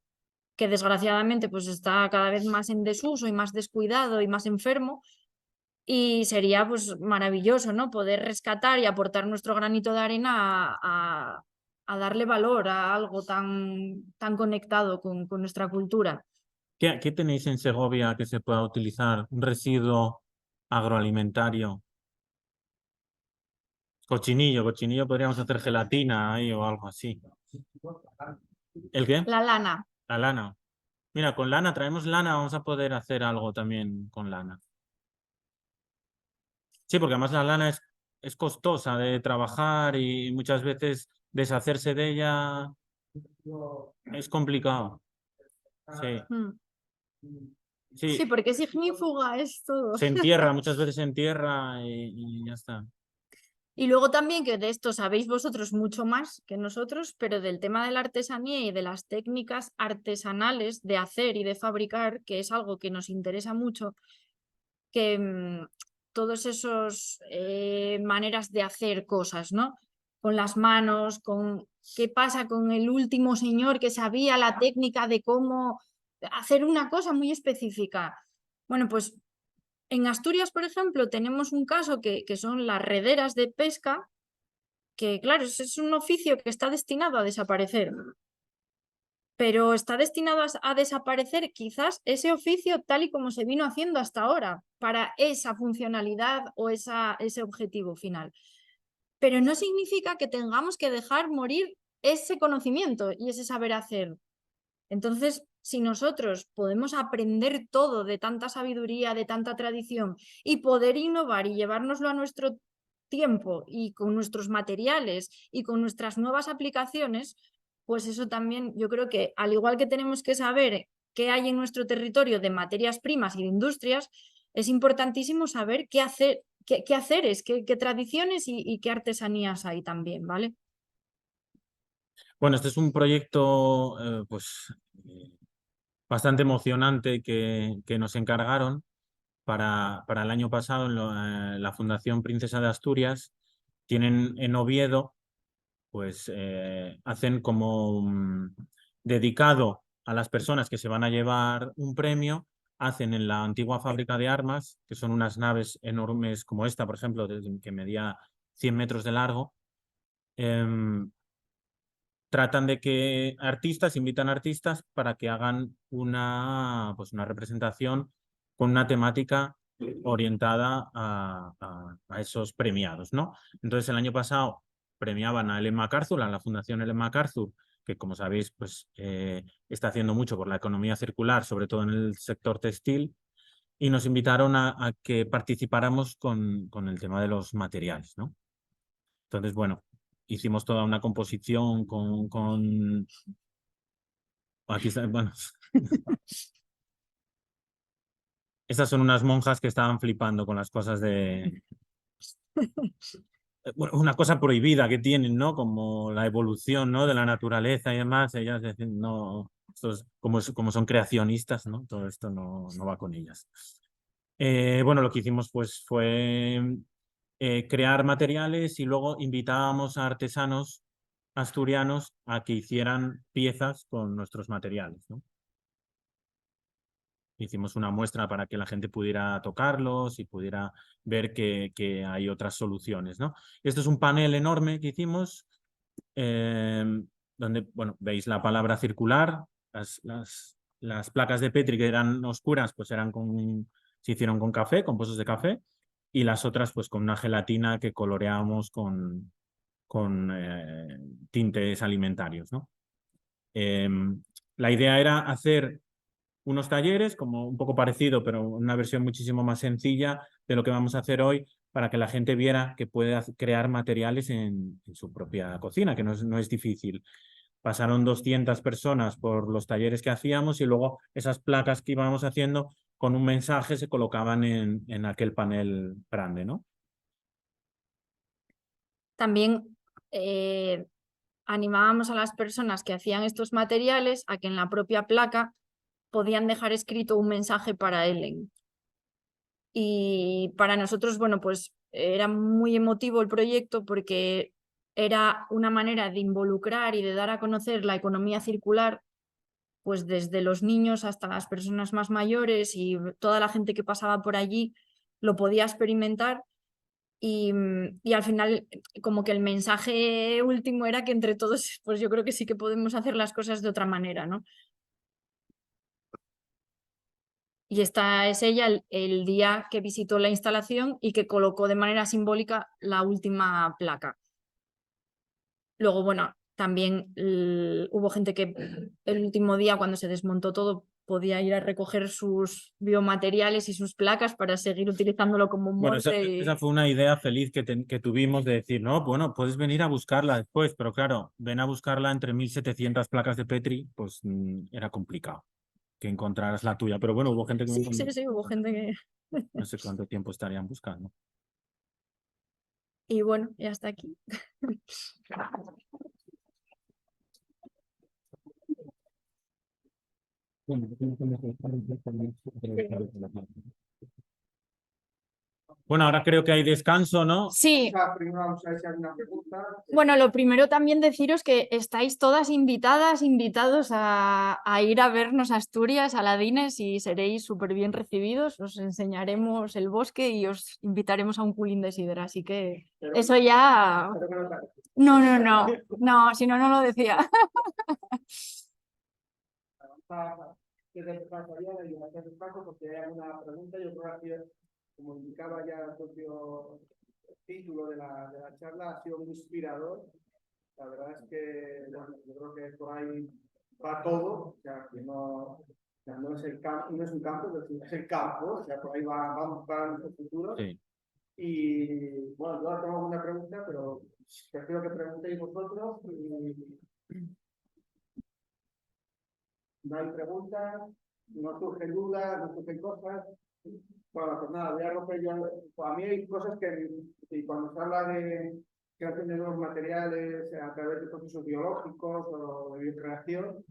que desgraciadamente pues está cada vez más en desuso y más descuidado y más enfermo, y sería pues maravilloso, ¿no? Poder rescatar y aportar nuestro granito de arena a darle valor a algo tan conectado con nuestra cultura. ¿Qué tenéis en Segovia que se pueda utilizar? ¿Un residuo agroalimentario? Cochinillo, podríamos hacer gelatina ahí o algo así. ¿El qué? La lana. La lana. Mira, con lana, traemos lana, vamos a poder hacer algo también con lana. Sí, porque además la lana es costosa de trabajar y muchas veces deshacerse de ella es complicado. Sí, Sí, sí, porque es ignífuga, es todo. se entierra, muchas veces se entierra y ya está. Y luego también que de esto sabéis vosotros mucho más que nosotros, pero del tema de la artesanía y de las técnicas artesanales de hacer y de fabricar, que es algo que nos interesa mucho, que todos esos maneras de hacer cosas, ¿no? Con las manos, con qué pasa con el último señor que sabía la técnica de cómo hacer una cosa muy específica. Bueno, pues en Asturias, por ejemplo, tenemos un caso que son las rederas de pesca, que claro, es un oficio que está destinado a desaparecer, pero está destinado a desaparecer quizás ese oficio tal y como se vino haciendo hasta ahora para esa funcionalidad o ese objetivo final. Pero no significa que tengamos que dejar morir ese conocimiento y ese saber hacer. Entonces, si nosotros podemos aprender todo de tanta sabiduría, de tanta tradición y poder innovar y llevárnoslo a nuestro tiempo y con nuestros materiales y con nuestras nuevas aplicaciones, pues eso también yo creo que al igual que tenemos que saber qué hay en nuestro territorio de materias primas y de industrias, es importantísimo saber qué hacer, qué haceres, qué tradiciones y qué artesanías hay también, ¿vale? Bueno, este es un proyecto bastante emocionante que nos encargaron para el año pasado en la Fundación Princesa de Asturias. Tienen en Oviedo, pues hacen como dedicado a las personas que se van a llevar un premio, hacen en la antigua fábrica de armas, que son unas naves enormes como esta, por ejemplo, que medía 100 metros de largo. Tratan de que invitan artistas para que hagan una representación con una temática orientada a esos premiados, ¿no? Entonces, el año pasado premiaban a Ellen MacArthur, a la Fundación Ellen MacArthur, que como sabéis, pues está haciendo mucho por la economía circular, sobre todo en el sector textil, y nos invitaron a que participáramos con el tema de los materiales, ¿no? Entonces, bueno, hicimos toda una composición con... Aquí está, bueno. Estas son unas monjas que estaban flipando con las cosas de... Bueno, una cosa prohibida que tienen, ¿no? Como la evolución, ¿no? De la naturaleza y demás. Ellas dicen, no, como son creacionistas, ¿no? Todo esto no va con ellas. Bueno, lo que hicimos pues fue crear materiales y luego invitábamos a artesanos asturianos a que hicieran piezas con nuestros materiales, ¿no? Hicimos una muestra para que la gente pudiera tocarlos y pudiera ver que hay otras soluciones, ¿no? Esto es un panel enorme que hicimos donde, bueno, veis la palabra circular, las placas de Petri que eran oscuras, pues se hicieron con café, con pozos de café, y las otras pues con una gelatina que coloreamos con tintes alimentarios, ¿no? La idea era hacer unos talleres, como un poco parecido, pero una versión muchísimo más sencilla de lo que vamos a hacer hoy, para que la gente viera que puede crear materiales en su propia cocina, que no es difícil. Pasaron 200 personas por los talleres que hacíamos y luego esas placas que íbamos haciendo con un mensaje se colocaban en aquel panel grande, ¿no? También animábamos a las personas que hacían estos materiales a que en la propia placa podían dejar escrito un mensaje para Ellen. Y para nosotros, bueno, pues era muy emotivo el proyecto porque era una manera de involucrar y de dar a conocer la economía circular, pues desde los niños hasta las personas más mayores, y toda la gente que pasaba por allí lo podía experimentar. Y al final, como que el mensaje último era que entre todos, pues yo creo que sí que podemos hacer las cosas de otra manera, ¿no? Y esta es ella el día que visitó la instalación y que colocó de manera simbólica la última placa. Luego, bueno, también hubo gente que el último día, cuando se desmontó todo, podía ir a recoger sus biomateriales y sus placas para seguir utilizándolo como un Bueno, molde. esa fue una idea feliz que tuvimos de decir, no, bueno, puedes venir a buscarla después, pero claro, ven a buscarla entre 1700 placas de Petri, pues era complicado que encontraras la tuya. Pero bueno, hubo gente que Sí, hubo gente que... no sé cuánto tiempo estarían buscando. Y bueno, y hasta aquí. Bueno, ahora creo que hay descanso, ¿no? Sí. Primero vamos a ver si hay una pregunta. Bueno, lo primero también deciros que estáis todas invitadas, invitados a ir a vernos a Asturias, a la Dines, y seréis súper bien recibidos. Os enseñaremos el bosque y os invitaremos a un culín de sidra, así que eso ya... No, si no, no lo decía. Desde el secretariado y hacer el paso porque hay una pregunta. Yo creo que, como indicaba ya el propio título de la charla, ha sido muy inspirador. La verdad es que, bueno, yo creo que por ahí va todo, o sea, que no es el campo, no es un campo, es el campo, o sea, por ahí vamos para nuestro futuro. Sí. Y bueno, yo ahora tengo alguna pregunta, pero prefiero que preguntéis vosotros. No hay preguntas, no surgen dudas, no surgen cosas. Bueno, pues nada, voy a romper yo. A mí hay cosas que cuando se habla de creación de nuevos materiales a través de procesos biológicos o de biocreación,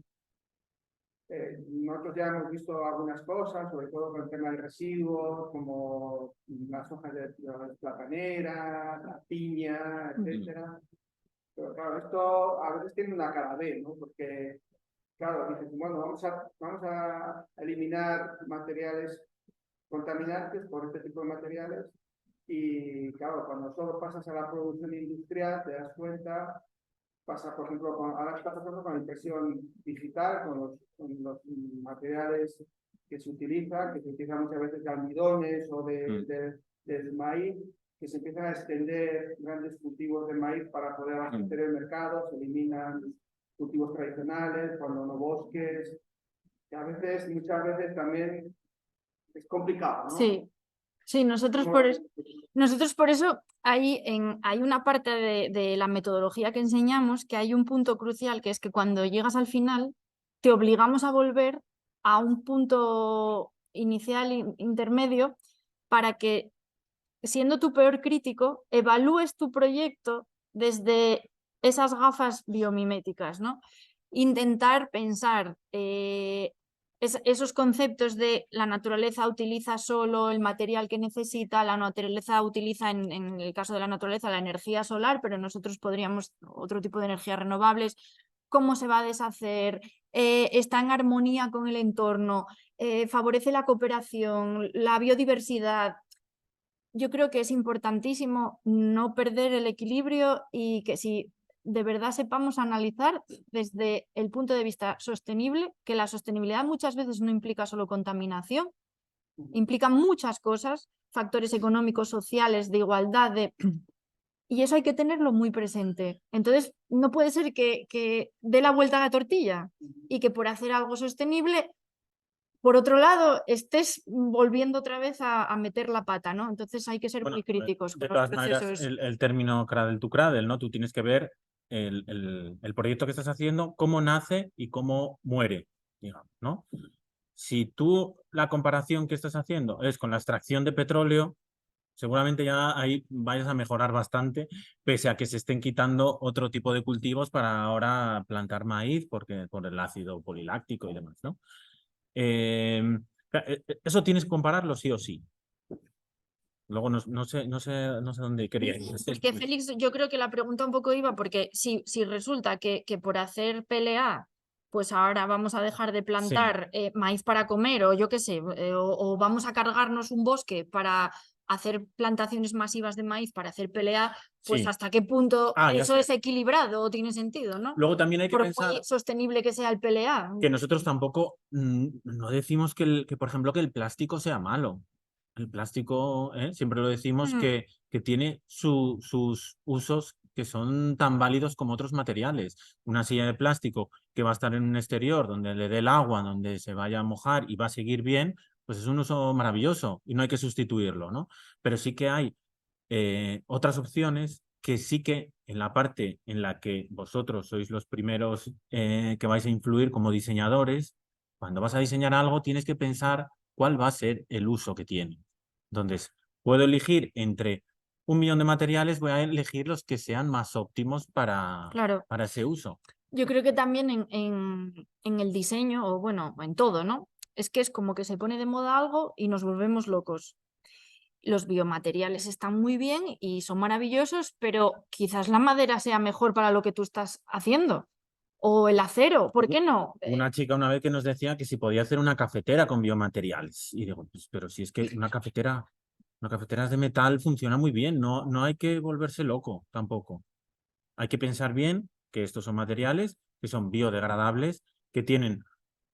nosotros ya hemos visto algunas cosas, sobre todo con el tema de residuos, como las hojas de las plataneras, la piña, etcétera. Pero claro, esto a veces tiene una cara B, ¿no? Porque claro, dices, bueno, vamos a eliminar materiales contaminantes por este tipo de materiales y claro, cuando solo pasas a la producción industrial te das cuenta, pasa por ejemplo, ahora está pasando con la impresión digital, con los materiales que se utilizan muchas veces de almidones o del maíz, que se empiezan a extender grandes cultivos de maíz para poder abastecer el mercado, se eliminan cultivos tradicionales, cuando no bosques, que a veces, muchas veces también es complicado, ¿no? Sí, nosotros por eso hay una parte de la metodología que enseñamos, que hay un punto crucial, que es que cuando llegas al final te obligamos a volver a un punto inicial intermedio para que, siendo tu peor crítico, evalúes tu proyecto desde esas gafas biomiméticas, ¿no? Intentar pensar esos conceptos de la naturaleza utiliza solo el material que necesita, la naturaleza utiliza, en el caso de la naturaleza, la energía solar, pero nosotros podríamos otro tipo de energías renovables, cómo se va a deshacer, está en armonía con el entorno, favorece la cooperación, la biodiversidad. Yo creo que es importantísimo no perder el equilibrio y que si de verdad sepamos analizar desde el punto de vista sostenible, que la sostenibilidad muchas veces no implica solo contaminación, implica muchas cosas, factores económicos, sociales, de igualdad, y eso hay que tenerlo muy presente. Entonces, no puede ser que dé la vuelta a la tortilla y que por hacer algo sostenible por otro lado, estés volviendo otra vez a meter la pata, ¿no? Entonces hay que ser muy críticos de con los todas maneras, procesos. el término cradle to cradle, ¿no? Tú tienes que ver el proyecto que estás haciendo, cómo nace y cómo muere, digamos, ¿no? Si tú la comparación que estás haciendo es con la extracción de petróleo, seguramente ya ahí vayas a mejorar bastante, pese a que se estén quitando otro tipo de cultivos para ahora plantar maíz por el ácido poliláctico y demás, ¿no? Eso tienes que compararlo sí o sí. Luego no sé dónde quería ir. Es que Félix, yo creo que la pregunta un poco iba porque si resulta que por hacer PLA, pues ahora vamos a dejar de plantar maíz para comer o yo qué sé, o vamos a cargarnos un bosque para hacer plantaciones masivas de maíz para hacer PLA, pues Sí. hasta qué punto ya eso sé. es equilibrado o tiene sentido, ¿no? Luego también hay que Por pensar muy sostenible que sea el PLA. que nosotros tampoco no decimos por ejemplo, que el plástico sea malo. El plástico, siempre lo decimos, que tiene sus usos que son tan válidos como otros materiales. Una silla de plástico que va a estar en un exterior donde le dé el agua, donde se vaya a mojar y va a seguir bien, pues es un uso maravilloso y no hay que sustituirlo, ¿no? Pero sí que hay otras opciones que sí que en la parte en la que vosotros sois los primeros que vais a influir como diseñadores, cuando vas a diseñar algo tienes que pensar cuál va a ser el uso que tiene. Entonces, puedo elegir entre 1.000.000 de materiales, voy a elegir los que sean más óptimos para ese uso. Yo creo que también en el diseño, o bueno, en todo, ¿no? Es que es como que se pone de moda algo y nos volvemos locos. Los biomateriales están muy bien y son maravillosos, pero quizás la madera sea mejor para lo que tú estás haciendo. O el acero, ¿por qué no? Una chica una vez que nos decía que si podía hacer una cafetera con biomateriales. Y digo, pues, pero si es que una cafetera de metal funciona muy bien, no hay que volverse loco tampoco. Hay que pensar bien que estos son materiales que son biodegradables, que tienen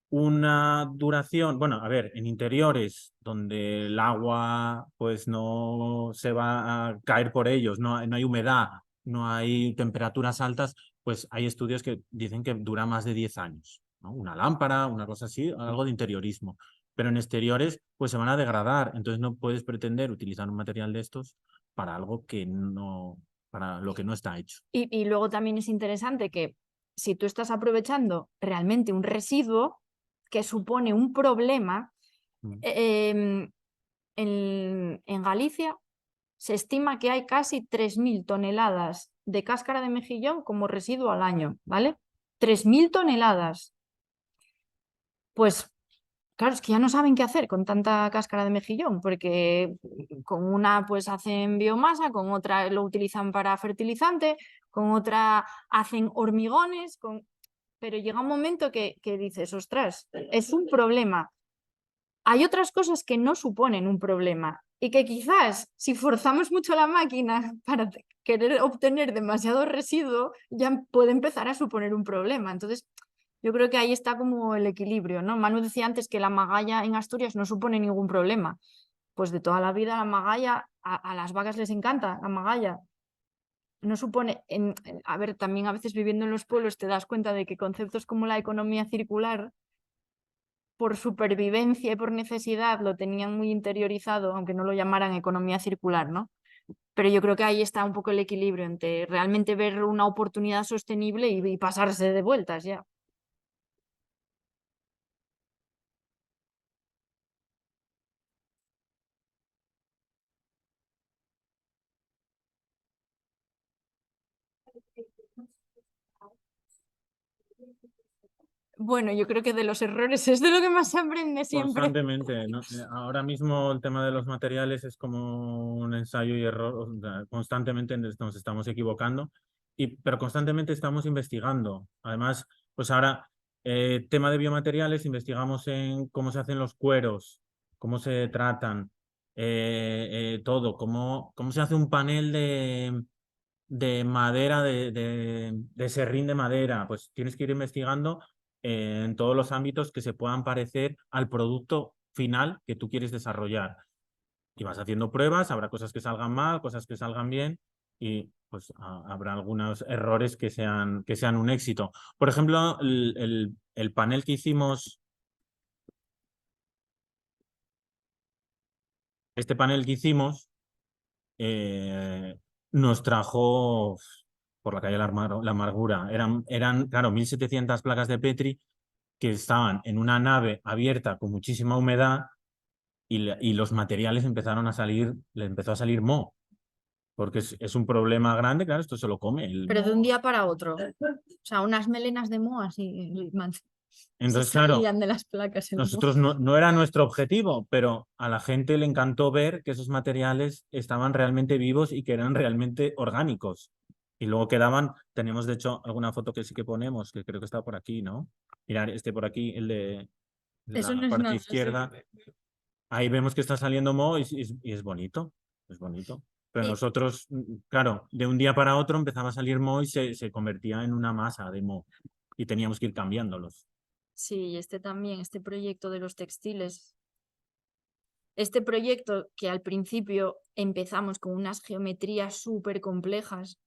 una duración, bueno, a ver, en interiores donde el agua pues no se va a caer por ellos, no hay humedad, no hay temperaturas altas, pues hay estudios que dicen que dura más de 10 años, ¿no? Una lámpara, una cosa así, algo de interiorismo. Pero en exteriores pues se van a degradar, entonces no puedes pretender utilizar un material de estos para algo que no, para lo que no está hecho. Y luego también es interesante que si tú estás aprovechando realmente un residuo que supone un problema, en Galicia se estima que hay casi 3.000 toneladas de cáscara de mejillón como residuo al año, ¿vale? 3.000 toneladas. Pues claro, es que ya no saben qué hacer con tanta cáscara de mejillón, porque con una pues hacen biomasa, con otra lo utilizan para fertilizante, con otra hacen hormigones, pero llega un momento que dices, ostras, es un problema. Hay otras cosas que no suponen un problema y que quizás si forzamos mucho la máquina para querer obtener demasiado residuo, ya puede empezar a suponer un problema. Entonces, yo creo que ahí está como el equilibrio, ¿no? Manu decía antes que la magalla en Asturias no supone ningún problema. Pues de toda la vida la magalla, a las vacas les encanta la magalla. No supone, a ver, también a veces viviendo en los pueblos te das cuenta de que conceptos como la economía circular, por supervivencia y por necesidad, lo tenían muy interiorizado, aunque no lo llamaran economía circular, ¿no? Pero yo creo que ahí está un poco el equilibrio entre realmente ver una oportunidad sostenible y pasarse de vueltas ya. Bueno, yo creo que de los errores es de lo que más se aprende siempre. Constantemente, ¿no? Ahora mismo el tema de los materiales es como un ensayo y error, o sea, constantemente nos estamos equivocando, pero constantemente estamos investigando. Además, pues ahora, tema de biomateriales, investigamos en cómo se hacen los cueros, cómo se tratan, todo, cómo se hace un panel de madera, de serrín de madera, pues tienes que ir investigando en todos los ámbitos que se puedan parecer al producto final que tú quieres desarrollar. Y vas haciendo pruebas, habrá cosas que salgan mal, cosas que salgan bien y pues habrá algunos errores que sean un éxito. Por ejemplo, el panel que hicimos este panel que hicimos nos trajo por la calle la Amargura. Eran, claro, 1.700 placas de Petri que estaban en una nave abierta con muchísima humedad y los materiales empezaron a salir, le empezó a salir moho. Porque es un problema grande, claro, esto se lo come el Pero de moho. un día para otro. O sea, unas melenas de moho así Entonces, se claro, salían de las placas. nosotros no era nuestro objetivo, pero a la gente le encantó ver que esos materiales estaban realmente vivos y que eran realmente orgánicos. Y luego quedaban, tenemos de hecho alguna foto que sí que ponemos, que creo que está por aquí, ¿no? Mirad, este por aquí, el de Eso la no es parte nada, izquierda. Ahí vemos que está saliendo moho y es bonito, es bonito. Pero Y- nosotros, claro, de un día para otro empezaba a salir moho y se convertía en una masa de moho. Y teníamos que ir cambiándolos. Sí, este también, este proyecto de los textiles. Este proyecto que al principio empezamos con unas geometrías súper complejas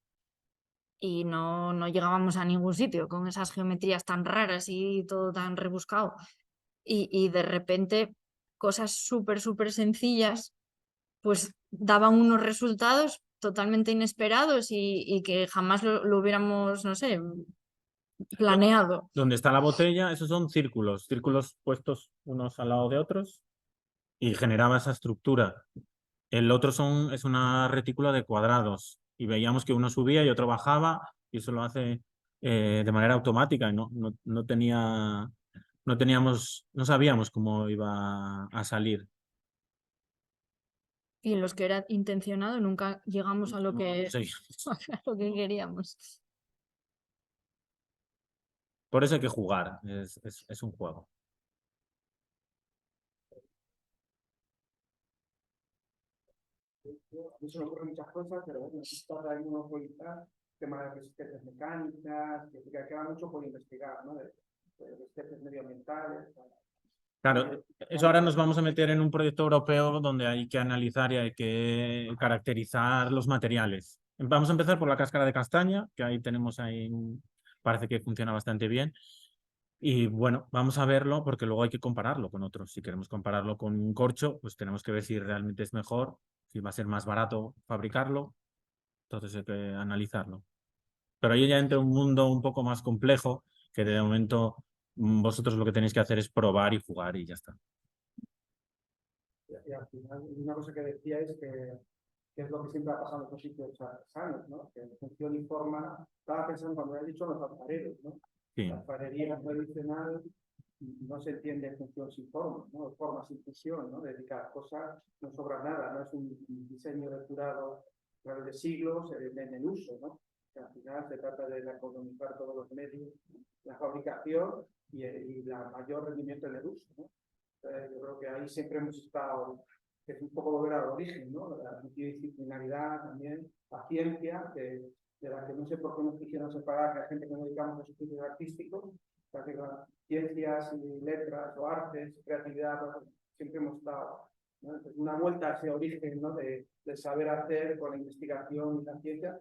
y no llegábamos a ningún sitio con esas geometrías tan raras y todo tan rebuscado. Y de repente cosas súper sencillas pues daban unos resultados totalmente inesperados y que jamás lo hubiéramos, no sé, planeado. Donde está la botella, esos son círculos, círculos puestos unos al lado de otros y generaba esa estructura. El otro es una retícula de cuadrados y veíamos que uno subía y otro bajaba y eso lo hace de manera automática. No sabíamos cómo iba a salir. Y en los que era intencionado nunca llegamos a lo que, Sí. a lo que queríamos. Por eso hay que jugar, es un juego. A mí se me ocurren muchas cosas, pero bueno, necesito ahora mismo publicar temas de resistencias mecánicas, que queda mucho por investigar, ¿no? De resistencias medioambientales. Claro, eso ahora nos vamos a meter en un proyecto europeo donde hay que analizar y hay que caracterizar los materiales. Vamos a empezar por la cáscara de castaña, que ahí tenemos parece que funciona bastante bien. Y bueno, vamos a verlo porque luego hay que compararlo con otros. Si queremos compararlo con un corcho, pues tenemos que ver si realmente es mejor, si va a ser más barato fabricarlo. Entonces hay que analizarlo. Pero ahí ya entra un mundo un poco más complejo que de momento vosotros lo que tenéis que hacer es probar y jugar y ya está. Y al final, una cosa que decía es que es lo que siempre ha pasado en los sitios artesanos, ¿no? Que en función y forma, estaba pensando cuando he dicho los alfareros, ¿no? Sí. La alfarería tradicional no se entiende en función sin forma, ¿no? Forma sin función, ¿no? Dedicar cosas, no sobra nada, no es un diseño depurado a través de siglos en el uso, ¿no? Que al final se trata de economizar todos los medios, la fabricación y el mayor rendimiento en el uso, ¿no? Yo creo que ahí siempre hemos estado, que es un poco volver al origen, ¿no? La multidisciplinaridad también, la ciencia, de la que no sé por qué nos quisieron separar, que la gente que nos dedicamos a los estudios artísticos, para que las ciencias y letras o artes, creatividad, pues, siempre hemos estado, ¿no? Una vuelta a ese origen, ¿no? del saber hacer con la investigación y la ciencia.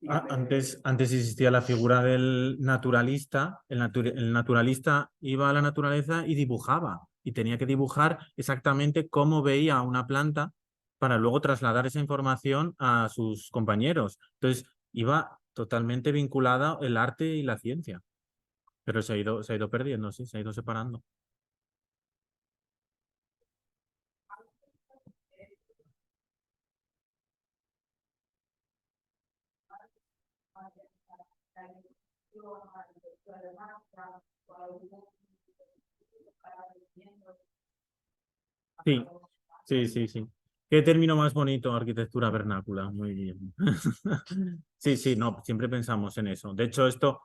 Antes existía la figura del naturalista. El naturalista iba a la naturaleza y dibujaba. Y tenía que dibujar exactamente cómo veía una planta para luego trasladar esa información a sus compañeros. Entonces, iba totalmente vinculada el arte y la ciencia. Pero se ha ido perdiendo, sí, se ha ido separando. Sí. ¿Qué término más bonito? Arquitectura vernácula. Muy bien. Sí, no, siempre pensamos en eso. De hecho, estos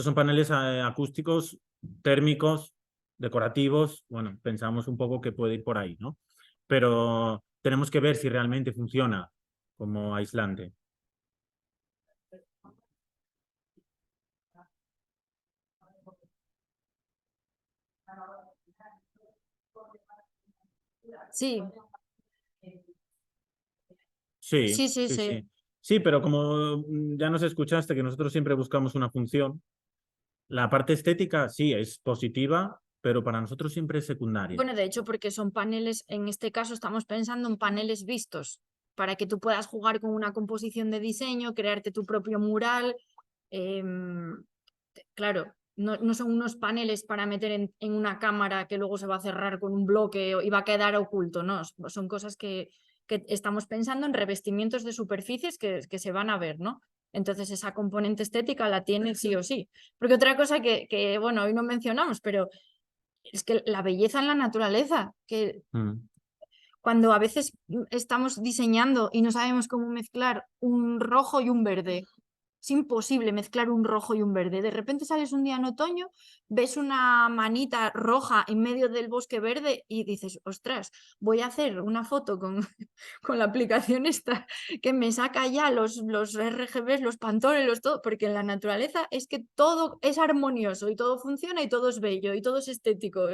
son paneles acústicos, térmicos, decorativos. Bueno, pensamos un poco que puede ir por ahí, ¿no? Pero tenemos que ver si realmente funciona como aislante. Sí. Sí. Sí. Sí, pero como ya nos escuchaste que nosotros siempre buscamos una función, la parte estética sí es positiva, pero para nosotros siempre es secundaria. Bueno, de hecho, porque son paneles, en este caso estamos pensando en paneles vistos, para que tú puedas jugar con una composición de diseño, crearte tu propio mural. Claro, no son unos paneles para meter en una cámara que luego se va a cerrar con un bloque y va a quedar oculto, no, son cosas que estamos pensando en revestimientos de superficies que se van a ver, ¿no? Entonces esa componente estética la tiene sí o sí. Porque otra cosa que bueno, hoy no mencionamos, pero es que la belleza en la naturaleza, que cuando a veces estamos diseñando y no sabemos cómo mezclar un rojo y un verde, es imposible mezclar un rojo y un verde. De repente sales un día en otoño, ves una manita roja en medio del bosque verde y dices, ostras, voy a hacer una foto con la aplicación esta que me saca ya los RGBs, los pantones, todo, porque en la naturaleza es que todo es armonioso y todo funciona y todo es bello y todo es estético.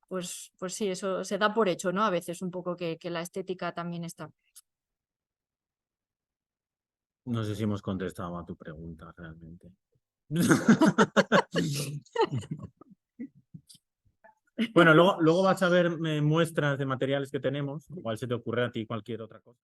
Pues sí, eso se da por hecho, ¿no? A veces un poco que la estética también está. No sé si hemos contestado a tu pregunta realmente. Bueno, luego vas a ver muestras de materiales que tenemos. Igual se te ocurre a ti cualquier otra cosa.